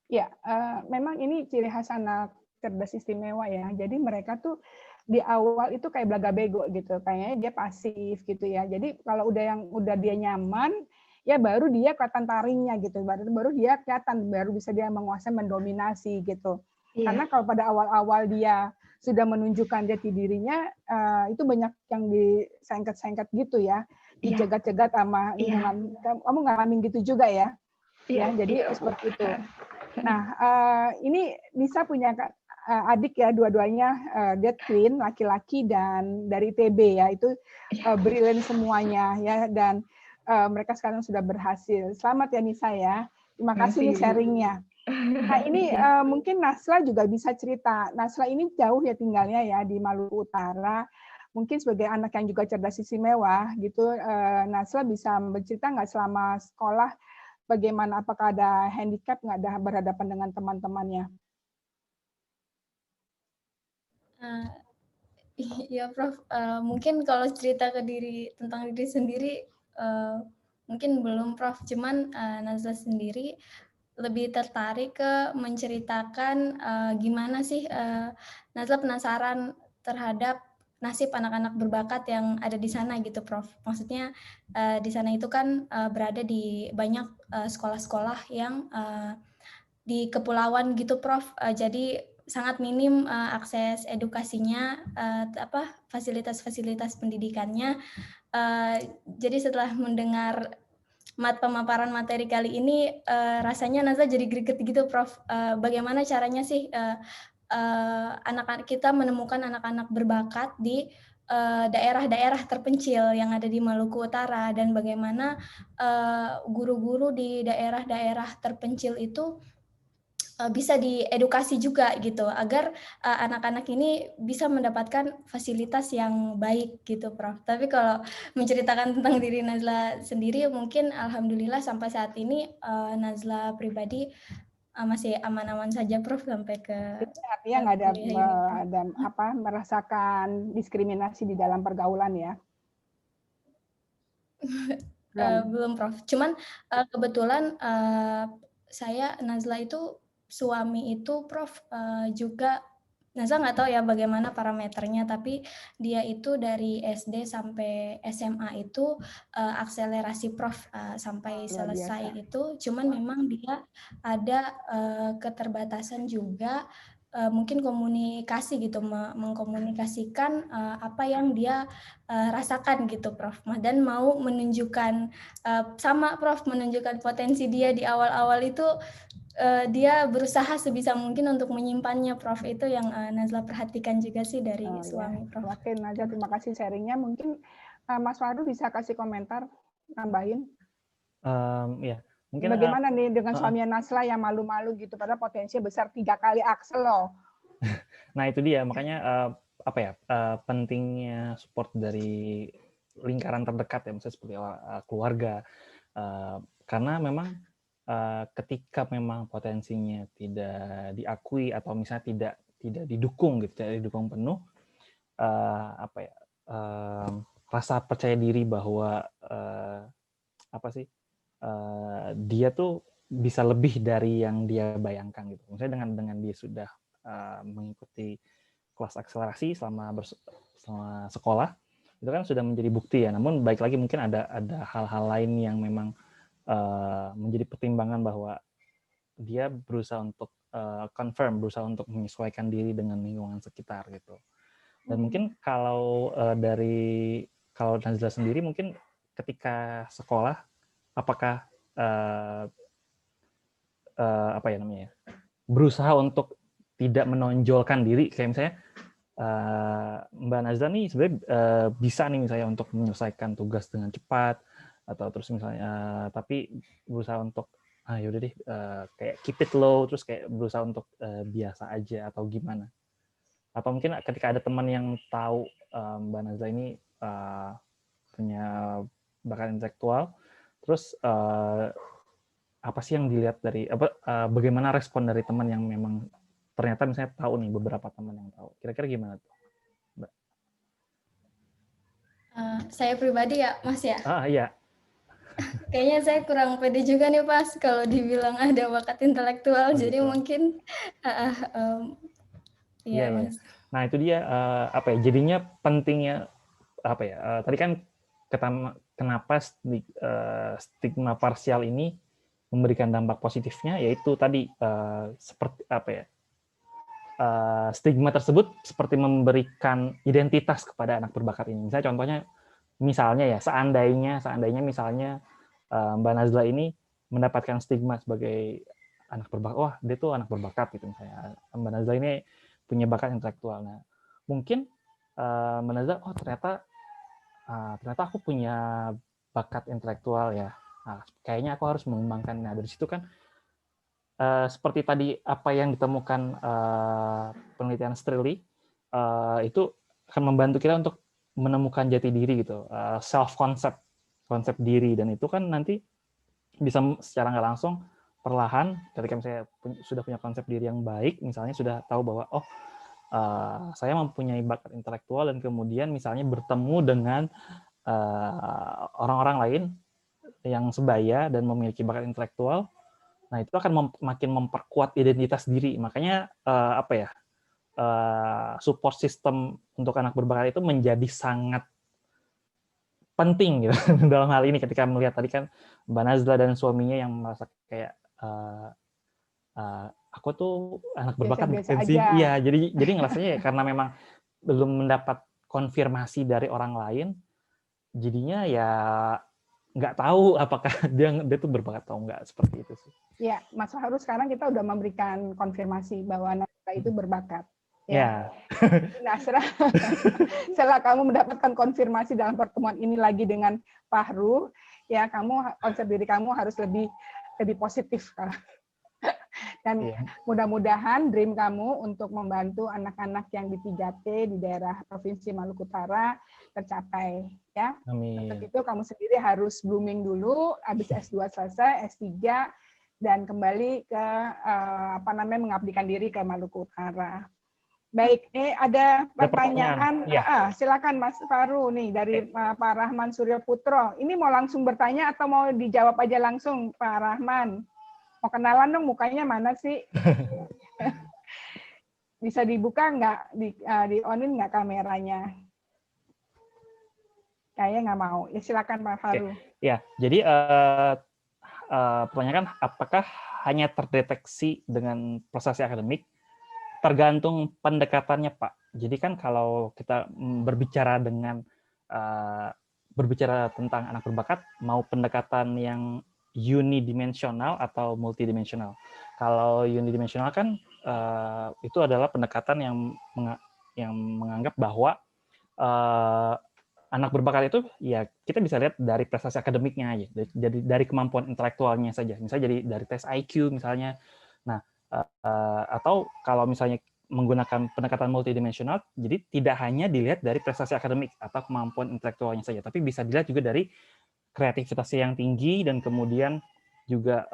Speaker 2: Ya, memang ini ciri khas anak cerdas istimewa ya. Jadi mereka tuh di awal itu kayak belaga bego gitu, kayaknya dia pasif gitu ya. Jadi kalau udah dia nyaman, ya baru dia kelihatan taringnya gitu. Baru dia kelihatan, baru bisa dia menguasai, mendominasi gitu. Karena kalau pada awal-awal dia sudah menunjukkan jati dirinya, itu banyak yang disengket-sengket gitu ya, dicegat-cegat sama lingkungan. Kamu ngalamin gitu juga ya? Ya, jadi seperti itu. Nah, ini Nisa punya adik ya, dua-duanya dia twin, laki-laki dan dari ITB ya, itu brilliant semuanya ya, dan mereka sekarang sudah berhasil. Selamat ya Nisa ya, terima kasih nih sharingnya. Nah ini mungkin Nasla juga bisa cerita. Nasla ini jauh ya tinggalnya ya di Maluku Utara. Mungkin sebagai anak yang juga cerdas istimewa gitu, Nasla bisa bercerita nggak selama sekolah bagaimana, apakah ada handicap, nggak ada berhadapan dengan teman-temannya?
Speaker 1: Iya, Prof. Mungkin kalau cerita tentang diri sendiri, mungkin belum, Prof. Cuman Nazla sendiri lebih tertarik ke menceritakan gimana sih Nazla penasaran terhadap nasib anak-anak berbakat yang ada di sana gitu, Prof. Maksudnya di sana itu kan berada di banyak sekolah-sekolah yang di kepulauan gitu, Prof. Jadi sangat minim akses edukasinya, fasilitas-fasilitas pendidikannya. Jadi setelah mendengar pemaparan materi kali ini, rasanya Nazla jadi greget gitu, Prof. Bagaimana caranya sih anak-anak kita menemukan anak-anak berbakat di daerah-daerah terpencil yang ada di Maluku Utara, dan bagaimana guru-guru di daerah-daerah terpencil itu bisa diedukasi juga gitu, agar anak-anak ini bisa mendapatkan fasilitas yang baik gitu, Prof. Tapi kalau menceritakan tentang diri Nazla sendiri, mungkin alhamdulillah sampai saat ini Nazla pribadi masih aman-aman saja, Prof, sampai ke
Speaker 2: artinya nggak ada merasakan diskriminasi di dalam pergaulan ya?
Speaker 1: Belum, Prof. Cuman kebetulan saya Nazla itu suami itu, Prof, juga Nazla nggak tahu ya bagaimana parameternya, tapi dia itu dari SD sampai SMA itu akselerasi, Prof, sampai selesai itu. Cuman memang dia ada keterbatasan juga, mungkin komunikasi gitu, mengkomunikasikan apa yang dia rasakan gitu, Prof. Dan mau menunjukkan sama, Prof, menunjukkan potensi dia di awal-awal itu. Dia berusaha sebisa mungkin untuk menyimpannya, Prof. Itu yang Nazla perhatikan juga sih dari suami, Prof.
Speaker 2: Oke, Nazla, terima kasih sharingnya. Mungkin Mas Fahru bisa kasih komentar, nambahin?
Speaker 3: Ya, mungkin
Speaker 2: bagaimana nih dengan suaminya Nasla yang malu-malu gitu, padahal potensinya besar 3 kali Axel loh.
Speaker 3: Nah itu dia, makanya pentingnya support dari lingkaran terdekat ya, misalnya seperti keluarga, karena memang ketika memang potensinya tidak diakui atau misalnya tidak didukung gitu, tidak didukung penuh, rasa percaya diri bahwa dia tuh bisa lebih dari yang dia bayangkan gitu. Misalnya dengan dia sudah mengikuti kelas akselerasi selama sekolah, itu kan sudah menjadi bukti ya. Namun baik lagi mungkin ada hal-hal lain yang memang menjadi pertimbangan bahwa dia berusaha untuk confirm, berusaha untuk menyesuaikan diri dengan lingkungan sekitar gitu. Dan mungkin kalau kalau Nazila sendiri mungkin ketika sekolah, apakah apa ya namanya, berusaha untuk tidak menonjolkan diri, kayak misalnya Mbak Nazila nih sebenarnya bisa nih misalnya untuk menyelesaikan tugas dengan cepat, atau terus misalnya tapi berusaha untuk yaudah deh kayak keep it low, terus kayak berusaha untuk biasa aja atau gimana? Atau mungkin ketika ada teman yang tahu Mbak Nazila ini punya bakat intelektual, terus apa sih yang dilihat dari bagaimana respon dari teman yang memang ternyata misalnya tahu nih, beberapa teman yang tahu, kira-kira gimana tuh, Mbak?
Speaker 1: Saya pribadi ya, Mas ya.
Speaker 3: Iya.
Speaker 1: Kayaknya saya kurang pede juga nih Pas kalau dibilang ada bakat intelektual. Jadi
Speaker 3: Gitu.
Speaker 1: mungkin
Speaker 3: Iya,
Speaker 1: Mas.
Speaker 3: Nah itu dia apa ya, jadinya pentingnya apa ya? Tadi kan kenapa stigma parsial ini memberikan dampak positifnya, yaitu tadi seperti apa ya? Stigma tersebut seperti memberikan identitas kepada anak berbakat ini. Misalnya ya, seandainya misalnya Mbak Nazila ini mendapatkan stigma sebagai anak berbakat, wah dia tuh anak berbakat gitu misalnya. Mbak Nazila ini punya bakat intelektual. Nah, mungkin Mbak Nazila, oh ternyata aku punya bakat intelektual ya. Nah, kayaknya aku harus mengembangkan. Nah, dari situ kan seperti tadi apa yang ditemukan penelitian Strelly, itu akan membantu kita untuk menemukan jati diri gitu, self concept, konsep diri, dan itu kan nanti bisa secara nggak langsung perlahan ketika misalnya sudah punya konsep diri yang baik, misalnya sudah tahu bahwa oh saya mempunyai bakat intelektual, dan kemudian misalnya bertemu dengan orang-orang lain yang sebaya dan memiliki bakat intelektual. Nah, itu akan makin memperkuat identitas diri. Makanya apa ya, support system untuk anak berbakat itu menjadi sangat penting gitu dalam hal ini. Ketika melihat tadi kan Mbak Nazila dan suaminya yang merasa kayak aku tuh anak berbakat, iya, jadi ngerasanya ya karena memang belum mendapat konfirmasi dari orang lain, jadinya ya nggak tahu apakah dia tuh berbakat atau enggak, seperti itu sih.
Speaker 2: Ya, Mas Fahrul, sekarang kita udah memberikan konfirmasi bahwa Nazila itu berbakat. Ya. Nah, setelah kamu mendapatkan konfirmasi dalam pertemuan ini lagi dengan Fahrul, ya konsep diri kamu harus lebih positif. Dan mudah-mudahan dream kamu untuk membantu anak-anak yang di 3T di daerah Provinsi Maluku Utara tercapai, ya.
Speaker 3: Amin.
Speaker 2: Untuk itu kamu sendiri harus blooming dulu, habis S2 selesai, S3, dan kembali ke mengabdikan diri ke Maluku Utara. Baik, ada pertanyaan. Silakan Mas Fahrul nih dari Pak Rahman Suryo Putro. Ini mau langsung bertanya atau mau dijawab aja langsung, Pak Rahman? Mau kenalan dong, mukanya mana sih? Bisa dibuka nggak? Di-onin nggak kameranya? Kayaknya nggak mau. Ya silakan Pak Fahrul.
Speaker 3: Ya, jadi pertanyaan kan, apakah hanya terdeteksi dengan prestasi akademik? Tergantung pendekatannya, Pak. Jadi kan kalau kita berbicara tentang anak berbakat, mau pendekatan yang unidimensional atau multidimensional. Kalau unidimensional kan itu adalah pendekatan yang menganggap bahwa anak berbakat itu ya kita bisa lihat dari prestasi akademiknya aja, dari kemampuan intelektualnya saja. Misalnya dari tes IQ misalnya. Nah, atau kalau misalnya menggunakan pendekatan multidimensional, jadi tidak hanya dilihat dari prestasi akademik atau kemampuan intelektualnya saja, tapi bisa dilihat juga dari kreativitasnya yang tinggi, dan kemudian juga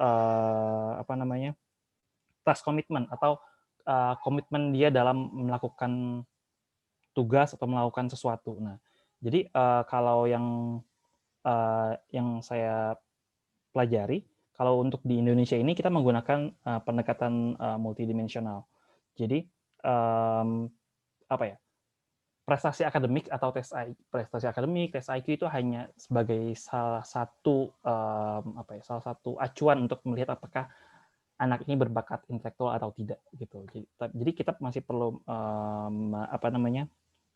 Speaker 3: task commitment atau komitmen dia dalam melakukan tugas atau melakukan sesuatu. Nah, jadi kalau yang saya pelajari, kalau untuk di Indonesia ini kita menggunakan pendekatan multidimensional. Jadi prestasi akademik atau prestasi akademik, tes IQ itu hanya sebagai salah satu acuan untuk melihat apakah anak ini berbakat intelektual atau tidak gitu. Jadi kita masih perlu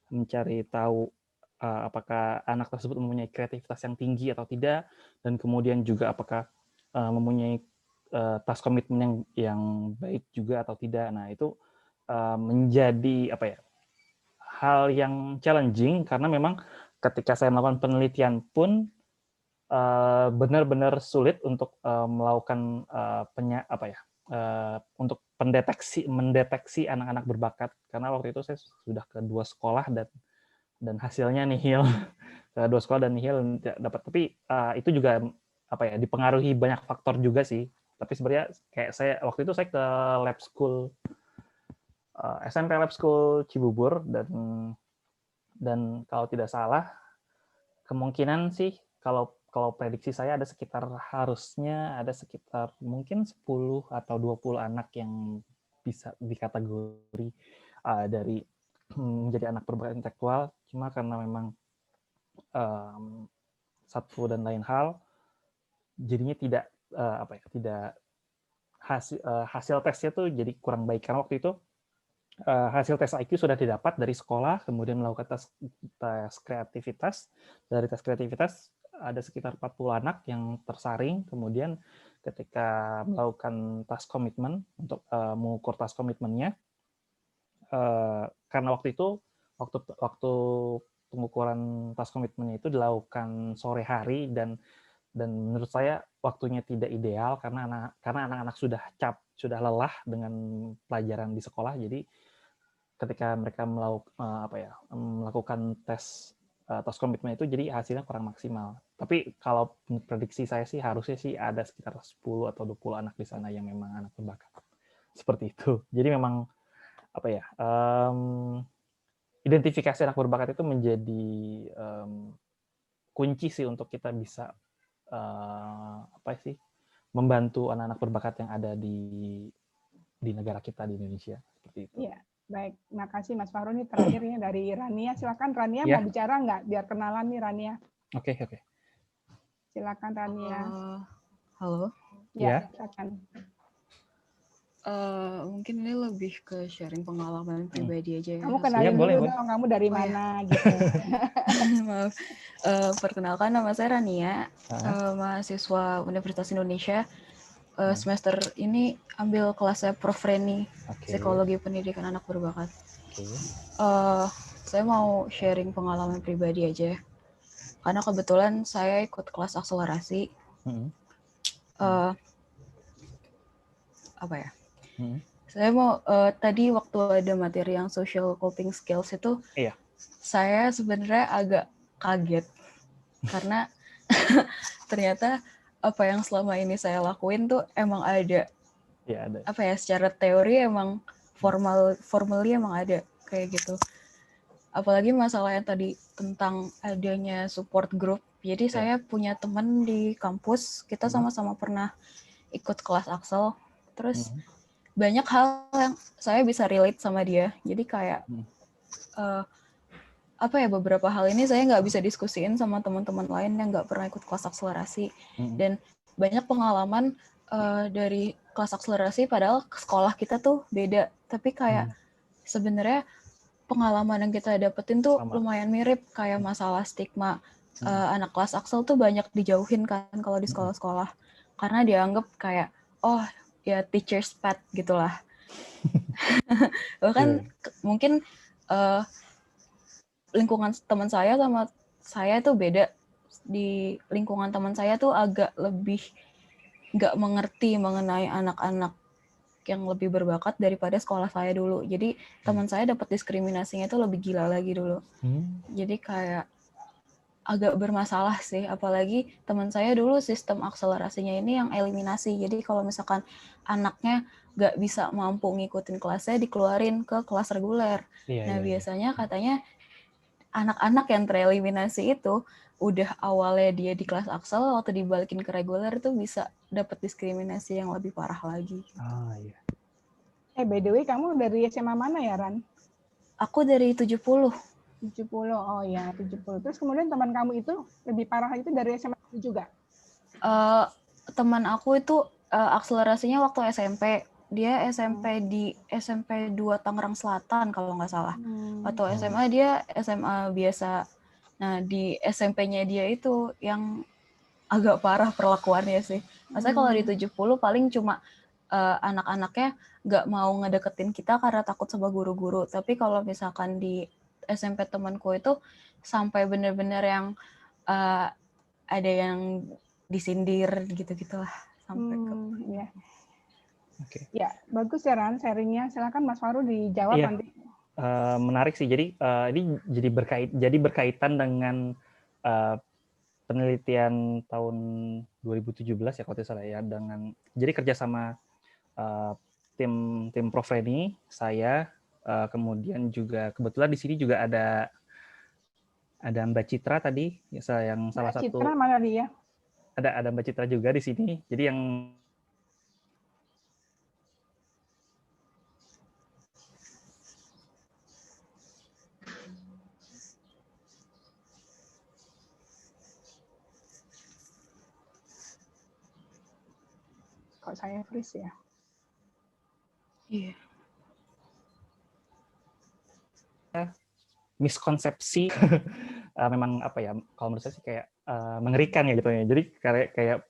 Speaker 3: mencari tahu apakah anak tersebut mempunyai kreativitas yang tinggi atau tidak, dan kemudian juga apakah mempunyai task komitmen yang baik juga atau tidak. Nah, itu menjadi hal yang challenging, karena memang ketika saya melakukan penelitian pun benar-benar sulit untuk melakukan untuk mendeteksi anak-anak berbakat, karena waktu itu saya sudah ke 2 sekolah dan hasilnya nihil. Ke 2 sekolah dan nihil tidak dapat. Tapi itu juga dipengaruhi banyak faktor juga sih. Tapi sebenarnya kayak waktu itu saya ke lab school SMP Lab School Cibubur, dan kalau tidak salah kemungkinan sih kalau prediksi saya harusnya ada sekitar mungkin 10 atau 20 anak yang bisa dikategori dari menjadi anak berbakat intelektual. Cuma karena memang satu dan lain hal, jadinya tidak hasil tesnya tuh jadi kurang baik, karena waktu itu hasil tes IQ sudah didapat dari sekolah, kemudian melakukan tes kreativitas. Dari tes kreativitas ada sekitar 40 anak yang tersaring, kemudian ketika melakukan task komitmen untuk mengukur task komitmennya, karena waktu itu waktu pengukuran task komitmennya itu dilakukan sore hari, dan menurut saya waktunya tidak ideal karena anak-anak sudah lelah dengan pelajaran di sekolah. Jadi ketika mereka melakukan tes komitmen itu, jadi hasilnya kurang maksimal. Tapi kalau prediksi saya sih harusnya sih ada sekitar 10 atau 20 anak di sana yang memang anak berbakat. Seperti itu. Jadi memang identifikasi anak berbakat itu menjadi kunci sih untuk kita bisa membantu anak-anak berbakat yang ada di negara kita, di Indonesia, seperti itu.
Speaker 2: Iya, baik. Makasih Mas Fahru. Ini terakhirnya dari Rania. Silakan Rania, mau bicara nggak? Biar kenalan nih Rania.
Speaker 3: Oke.
Speaker 2: Silakan Rania.
Speaker 9: Halo.
Speaker 2: Ya, silakan.
Speaker 9: Mungkin ini lebih ke sharing pengalaman pribadi aja ya.
Speaker 2: Kamu kenalin dulu dong, kamu dari mana gitu.
Speaker 9: Maaf. Perkenalkan, nama saya Rania, mahasiswa Universitas Indonesia. Semester ini ambil kelasnya Prof. Reni, Psikologi Pendidikan Anak Berbakat. Saya mau sharing pengalaman pribadi aja, karena kebetulan saya ikut kelas akselerasi. Saya mau tadi waktu ada materi yang social coping skills itu, saya sebenarnya agak kaget karena ternyata apa yang selama ini saya lakuin tuh emang ada. Secara teori emang formally emang ada kayak gitu. Apalagi masalah yang tadi tentang adanya support group. Jadi saya punya teman di kampus, kita sama-sama pernah ikut kelas Axel, terus banyak hal yang saya bisa relate sama dia. Jadi kayak beberapa hal ini saya nggak bisa diskusiin sama teman-teman lain yang nggak pernah ikut kelas akselerasi. Dan banyak pengalaman dari kelas akselerasi, padahal sekolah kita tuh beda. Tapi kayak sebenarnya pengalaman yang kita dapetin tuh lumayan mirip, kayak masalah stigma. Anak kelas Axel tuh banyak dijauhin kan kalau di sekolah-sekolah. Karena dianggap kayak, ya teacher's pet gitulah. Bahkan mungkin lingkungan teman saya sama saya tuh beda. Di lingkungan teman saya tuh agak lebih nggak mengerti mengenai anak-anak yang lebih berbakat daripada sekolah saya dulu. Jadi teman saya dapat diskriminasinya itu lebih gila lagi dulu. Jadi kayak agak bermasalah sih. Apalagi teman saya dulu sistem akselerasinya ini yang eliminasi. Jadi kalau misalkan anaknya nggak bisa mampu ngikutin kelasnya, dikeluarin ke kelas reguler. Biasanya katanya anak-anak yang tereliminasi itu udah awalnya dia di kelas Axel, waktu dibalikin ke reguler itu bisa dapat diskriminasi yang lebih parah lagi.
Speaker 2: By the way, kamu dari SMA mana ya, Ran?
Speaker 9: Aku dari 70.
Speaker 2: 70, oh ya 70. Terus kemudian teman kamu itu lebih parah itu dari SMA juga?
Speaker 9: Teman aku itu akselerasinya waktu SMP. Dia SMP di SMP 2 Tangerang Selatan kalau nggak salah. Atau SMA dia SMA biasa. Nah, di SMP-nya dia itu yang agak parah perlakuannya sih. Maksudnya kalau di 70 paling cuma anak-anaknya nggak mau ngedeketin kita karena takut sama guru-guru. Tapi kalau misalkan di SMP temanku itu sampai bener-bener yang ada yang disindir gitu-gitulah sampai ke.
Speaker 2: Ya.
Speaker 3: Oke.
Speaker 2: Ya, bagus ya Ran sharingnya. Silakan Mas Faru dijawab nanti.
Speaker 3: Menarik sih. Jadi ini jadi berkaitan dengan penelitian tahun 2017 ya kalau tidak salah ya, dengan jadi kerjasama tim Prof Reni, saya, kemudian juga kebetulan di sini juga ada Mbak Citra tadi yang salah satu.
Speaker 2: Citra mana dia?
Speaker 3: Ada Mbak Citra juga di sini. Jadi yang
Speaker 2: kok saya freeze ya?
Speaker 9: Iya.
Speaker 3: Miskonsepsi memang apa ya, kalau menurut saya sih kayak mengerikan ya gitu ya. Jadi kayak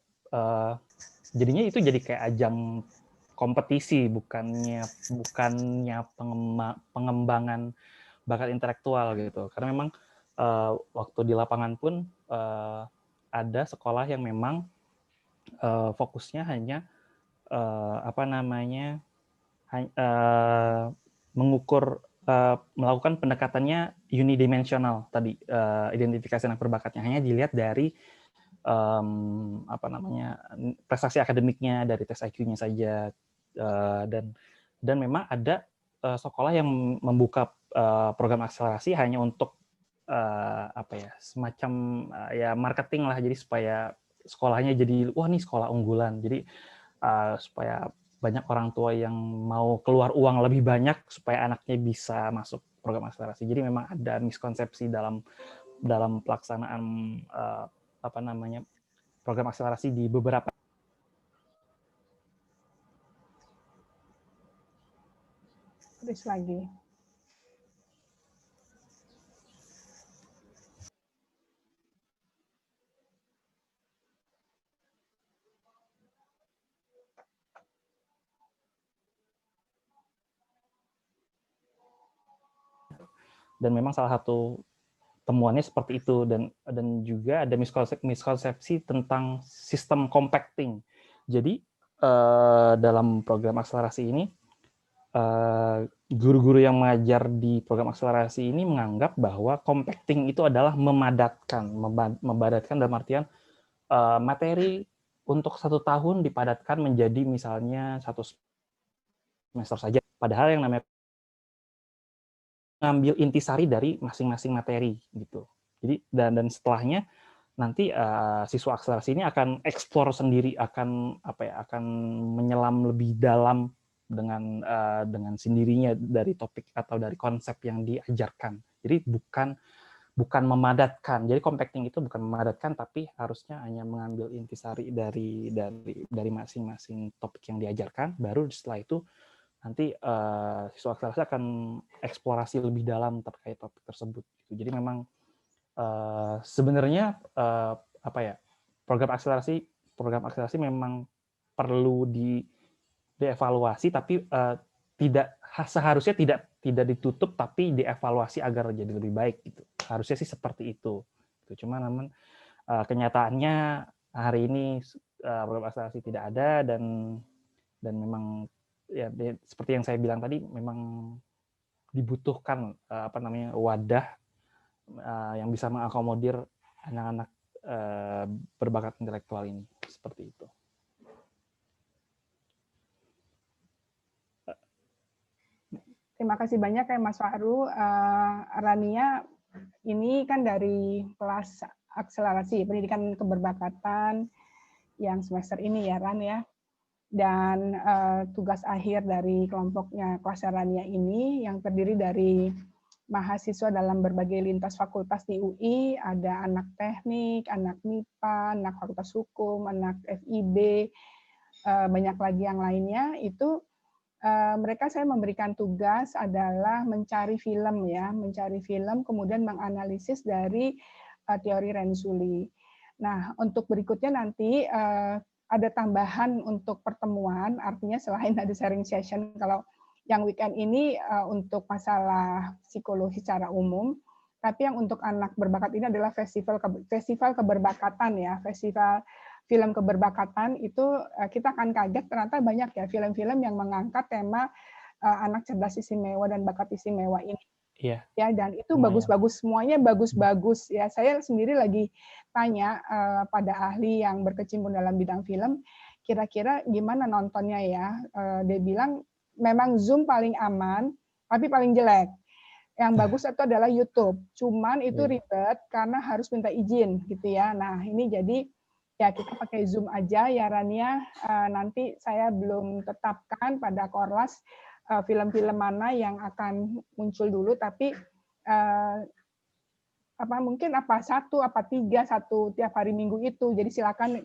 Speaker 3: jadinya itu jadi kayak ajang kompetisi, bukannya pengembangan bakat intelektual gitu. Karena memang waktu di lapangan pun ada sekolah yang memang fokusnya hanya mengukur, melakukan pendekatannya unidimensional tadi, identifikasi anak berbakatnya hanya dilihat dari prestasi akademiknya, dari tes IQ-nya saja, dan memang ada sekolah yang membuka program akselerasi hanya untuk semacam ya marketing lah, jadi supaya sekolahnya jadi wah nih sekolah unggulan, jadi supaya banyak orang tua yang mau keluar uang lebih banyak supaya anaknya bisa masuk program akselerasi. Jadi memang ada miskonsepsi dalam pelaksanaan program akselerasi di beberapa.
Speaker 2: Terus lagi.
Speaker 3: Dan memang salah satu temuannya seperti itu, dan juga ada miskonsepsi tentang sistem compacting. Jadi dalam program akselerasi ini guru-guru yang mengajar di program akselerasi ini menganggap bahwa compacting itu adalah memadatkan dalam artian materi untuk 1 tahun dipadatkan menjadi misalnya 1 semester saja, padahal yang namanya ngambil intisari dari masing-masing materi gitu. Jadi dan setelahnya nanti siswa akselerasi ini akan eksplor sendiri, akan menyelam lebih dalam dengan sendirinya dari topik atau dari konsep yang diajarkan. Jadi bukan memadatkan. Jadi compacting itu bukan memadatkan, tapi harusnya hanya mengambil intisari dari masing-masing topik yang diajarkan, baru setelah itu nanti siswa akselerasi akan eksplorasi lebih dalam terkait topik tersebut. Jadi memang sebenarnya program akselerasi memang perlu dievaluasi, tapi seharusnya tidak ditutup, tapi dievaluasi agar jadi lebih baik gitu. Harusnya sih seperti itu. Cuma namun kenyataannya hari ini program akselerasi tidak ada, dan memang ya seperti yang saya bilang tadi, memang dibutuhkan wadah yang bisa mengakomodir anak-anak berbakat intelektual ini, seperti itu.
Speaker 2: Terima kasih banyak ya Mas Faru. Rania ini kan dari kelas akselerasi pendidikan keberbakatan yang semester ini ya Ran ya. Dan tugas akhir dari kelompoknya kelas Rania ini yang terdiri dari mahasiswa dalam berbagai lintas fakultas di UI, ada anak teknik, anak MIPA, anak fakultas hukum, anak FIB, banyak lagi yang lainnya itu mereka saya memberikan tugas adalah mencari film ya, mencari film kemudian menganalisis dari teori Renzulli. Nah, untuk berikutnya nanti ada tambahan untuk pertemuan, artinya selain ada sharing session, kalau yang weekend ini untuk masalah psikologi secara umum, tapi yang untuk anak berbakat ini adalah festival keberbakatan ya, festival film keberbakatan itu kita akan kaget ternyata banyak ya film-film yang mengangkat tema anak cerdas istimewa dan bakat istimewa ini.
Speaker 3: Iya.
Speaker 2: Ya, dan itu bagus-bagus, semuanya bagus-bagus ya. Saya sendiri lagi tanya pada ahli yang berkecimpung dalam bidang film, kira-kira gimana nontonnya ya? Dia bilang memang Zoom paling aman, tapi paling jelek. Yang bagus itu adalah YouTube. Cuman itu ribet karena harus minta izin gitu ya. Nah, ini jadi ya kita pakai Zoom aja ya Rania. Nanti saya belum tetapkan pada Korlas film-film mana yang akan muncul dulu, tapi mungkin satu, tiga, satu tiap hari Minggu itu. Jadi silakan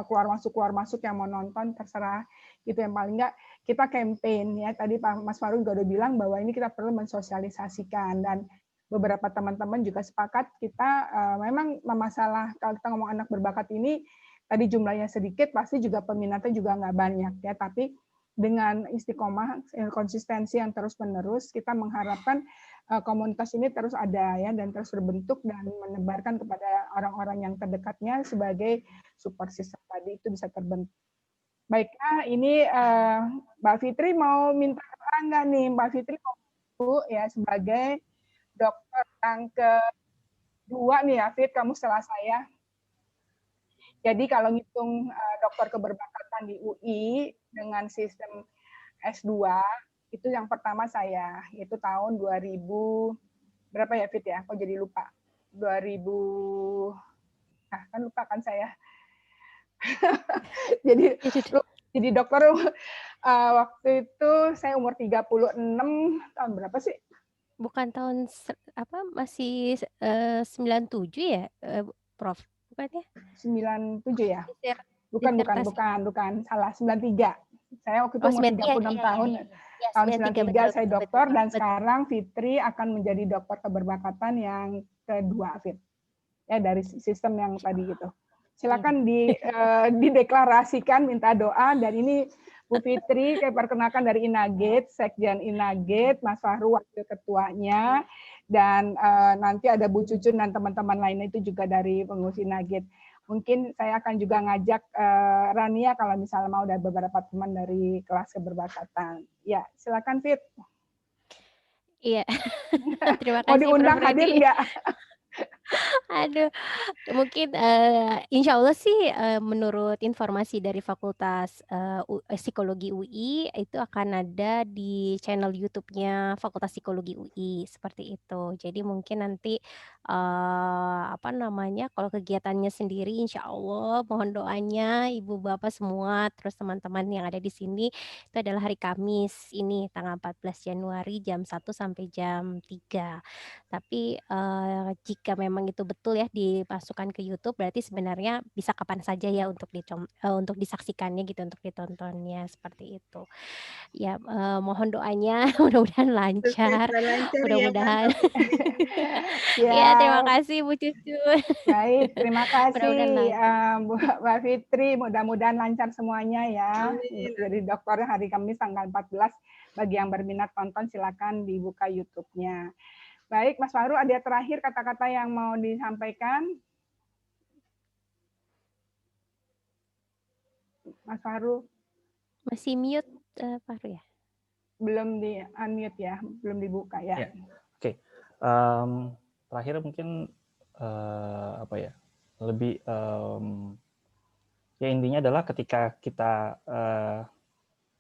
Speaker 2: keluar masuk yang mau nonton terserah gitu. Yang paling enggak kita campaign ya. Tadi Pak Mas Faru juga udah bilang bahwa ini kita perlu mensosialisasikan, dan beberapa teman-teman juga sepakat kita memang masalah kalau kita ngomong anak berbakat ini tadi jumlahnya sedikit, pasti juga peminatnya juga nggak banyak ya, tapi dengan istiqomah, konsistensi yang terus-menerus, kita mengharapkan komunitas ini terus ada ya, dan terus berbentuk dan menebarkan kepada orang-orang yang terdekatnya sebagai support system tadi itu bisa terbentuk. Baiklah, ini Mbak Fitri mau minta nggak nih, Mbak Fitri mau ya sebagai dokter yang kedua nih ya, Fit, kamu setelah saya. Jadi kalau ngitung dokter keberbakatan di UI dengan sistem S2, itu yang pertama saya, itu tahun 2000, berapa ya Fit ya? Kok jadi lupa? 2000, kan lupa kan saya. jadi dokter waktu itu saya umur 36, tahun berapa sih?
Speaker 7: Bukan tahun masih 97 ya, Prof? Bukan ya?
Speaker 2: 97 ya? Bukan, salah, 93. Saya waktu itu umur 36 tahun. Tahun 93 saya dokter, dan sekarang Fitri akan menjadi dokter keberbakatan yang kedua, Fit. Ya, dari sistem yang tadi gitu. Silakan dideklarasikan, minta doa, dan ini Bu Fitri, saya perkenalkan dari Inagate, Sekjen Inagate, Mas Fahru wakil ketuanya, dan nanti ada Bu Cucun dan teman-teman lainnya itu juga dari pengurus Inagate. Mungkin saya akan juga ngajak Rania kalau misalnya mau, ada beberapa teman dari kelas keberbakatan. Ya, silakan Fit.
Speaker 7: Iya. Terima kasih.
Speaker 2: Mau diundang hadir nggak?
Speaker 7: Aduh, mungkin insya Allah sih menurut informasi dari Fakultas Psikologi UI itu akan ada di channel YouTube-nya Fakultas Psikologi UI seperti itu. Jadi mungkin nanti kalau kegiatannya sendiri insya Allah mohon doanya Ibu Bapak semua, terus teman-teman yang ada di sini, itu adalah hari Kamis ini tanggal 14 Januari jam 1 sampai jam 3. Tapi jika memang itu betul ya dimasukkan ke YouTube, berarti sebenarnya bisa kapan saja ya untuk disaksikannya gitu, untuk ditontonnya seperti itu. Ya, mohon doanya mudah-mudahan lancar. Mudah-mudahan. Ya, terima kasih Bu Cucun.
Speaker 2: Baik, terima kasih Mbak Fitri. Mudah-mudahan lancar semuanya ya. Jadi dokter hari Kamis tanggal 14. Bagi yang berminat tonton silakan dibuka YouTube-nya. Baik, Mas Faru, ada terakhir kata-kata yang mau disampaikan? Mas Faru?
Speaker 7: Masih mute, Faru ya?
Speaker 2: Belum di unmute ya, belum dibuka ya.
Speaker 3: Oke. Terakhir mungkin lebih ya intinya adalah ketika kita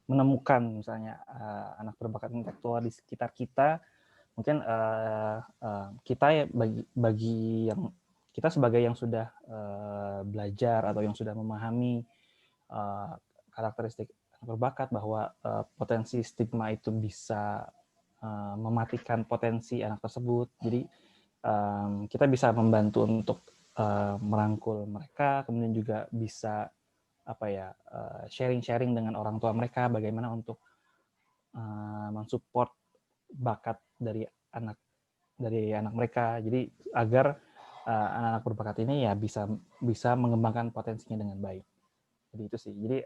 Speaker 3: menemukan misalnya anak berbakat intelektual di sekitar kita, mungkin kita ya bagi yang kita sebagai yang sudah belajar atau yang sudah memahami karakteristik anak berbakat, bahwa potensi stigma itu bisa mematikan potensi anak tersebut. Jadi kita bisa membantu untuk merangkul mereka, kemudian juga bisa sharing-sharing dengan orang tua mereka, bagaimana untuk mensupport bakat dari anak mereka. Jadi agar anak-anak berbakat ini ya bisa mengembangkan potensinya dengan baik. Jadi itu sih. Jadi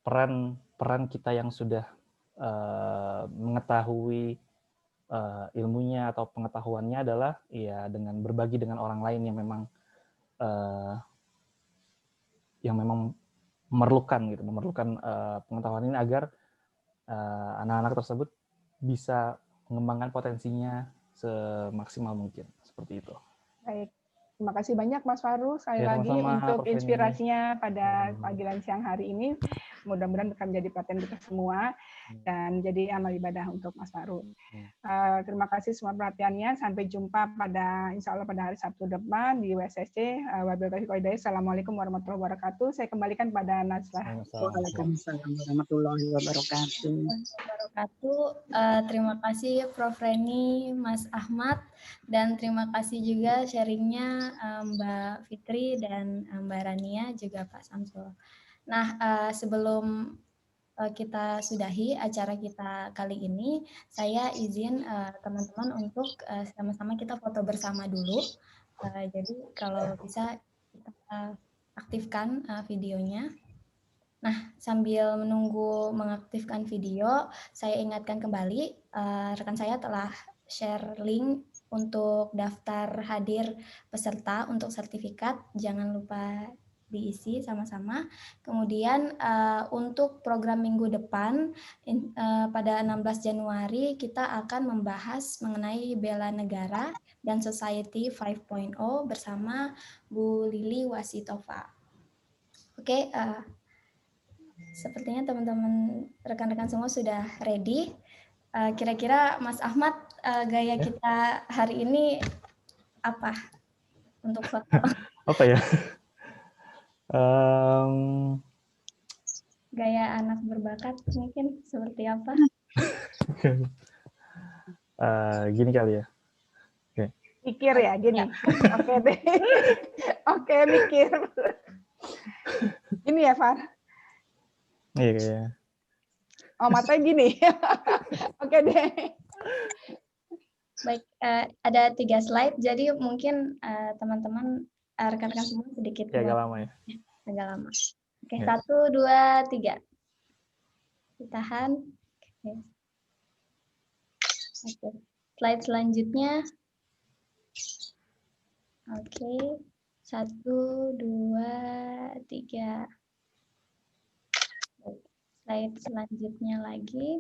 Speaker 3: peran kita yang sudah mengetahui ilmunya atau pengetahuannya adalah ya dengan berbagi dengan orang lain yang memang memerlukan pengetahuan ini agar anak-anak tersebut bisa mengembangkan potensinya semaksimal mungkin, seperti itu.
Speaker 2: Baik, terima kasih banyak Mas Fahru sekali
Speaker 3: Ya,
Speaker 2: lagi
Speaker 3: sama-sama,
Speaker 2: untuk
Speaker 3: Prof. Eni.
Speaker 2: inspirasinya pada pagi dan siang hari ini. Mudah-mudahan akan menjadi perhatian kita semua dan jadi amal ibadah untuk Mas Fahru. Terima kasih semua perhatiannya. Sampai jumpa insya Allah pada hari Sabtu depan di WSSC. Wabillahi taufiq wal hidayah. Assalamualaikum warahmatullahi wabarakatuh. Saya kembalikan pada Najlah.
Speaker 5: Waalaikumsalam warahmatullahi wabarakatuh.
Speaker 1: Terima kasih Prof. Reni, Mas Ahmad, dan terima kasih juga sharingnya Mbak Fitri dan Mbak Rania, juga Pak Samsul. Nah, sebelum kita sudahi acara kita kali ini, saya izin teman-teman untuk sama-sama kita foto bersama dulu. Jadi kalau bisa kita aktifkan videonya. Nah, sambil menunggu mengaktifkan video, saya ingatkan kembali, rekan saya telah share link untuk daftar hadir peserta untuk sertifikat. Jangan lupa diisi sama-sama. Kemudian untuk program minggu depan, pada 16 Januari, kita akan membahas mengenai bela negara dan Society 5.0 bersama Bu Lili Wasitova. Oke, sepertinya teman-teman rekan-rekan semua sudah ready. Kira-kira Mas Ahmad, gaya kita hari ini apa untuk foto?
Speaker 3: Apa ya?
Speaker 1: Gaya anak berbakat mungkin seperti apa?
Speaker 3: Gini kali ya. Oke.
Speaker 2: Mikir ya, gini. Oke deh. Oke, mikir. Ini ya, Far.
Speaker 3: Iya.
Speaker 2: Oh, matanya gini. Oke deh.
Speaker 1: Baik, ada 3 slide, jadi mungkin teman-teman rekan-rekan semua sedikit
Speaker 3: agak lama ya.
Speaker 1: Agak lama. Oke,
Speaker 3: Ya.
Speaker 1: 1, 2, 3. Ditahan. Oke. Slide selanjutnya. Oke. 1, 2, 3. Slide selanjutnya lagi.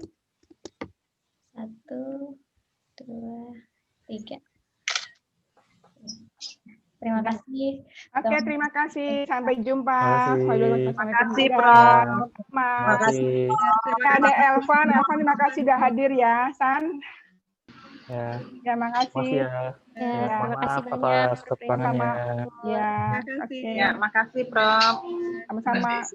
Speaker 1: 1, 2, 3. Terima kasih.
Speaker 2: Oke, terima kasih. Sampai jumpa.
Speaker 5: Terima kasih, Prof.
Speaker 2: Terima kasih. Ada Elvan. Terima kasih sudah hadir ya, San.
Speaker 3: Ya,
Speaker 2: terima kasih.
Speaker 7: Terima kasih
Speaker 3: maaf
Speaker 7: banyak.
Speaker 3: atas kekurangannya.
Speaker 2: Ya,
Speaker 5: oke. Ya, makasih, Prof.
Speaker 2: Sama-sama.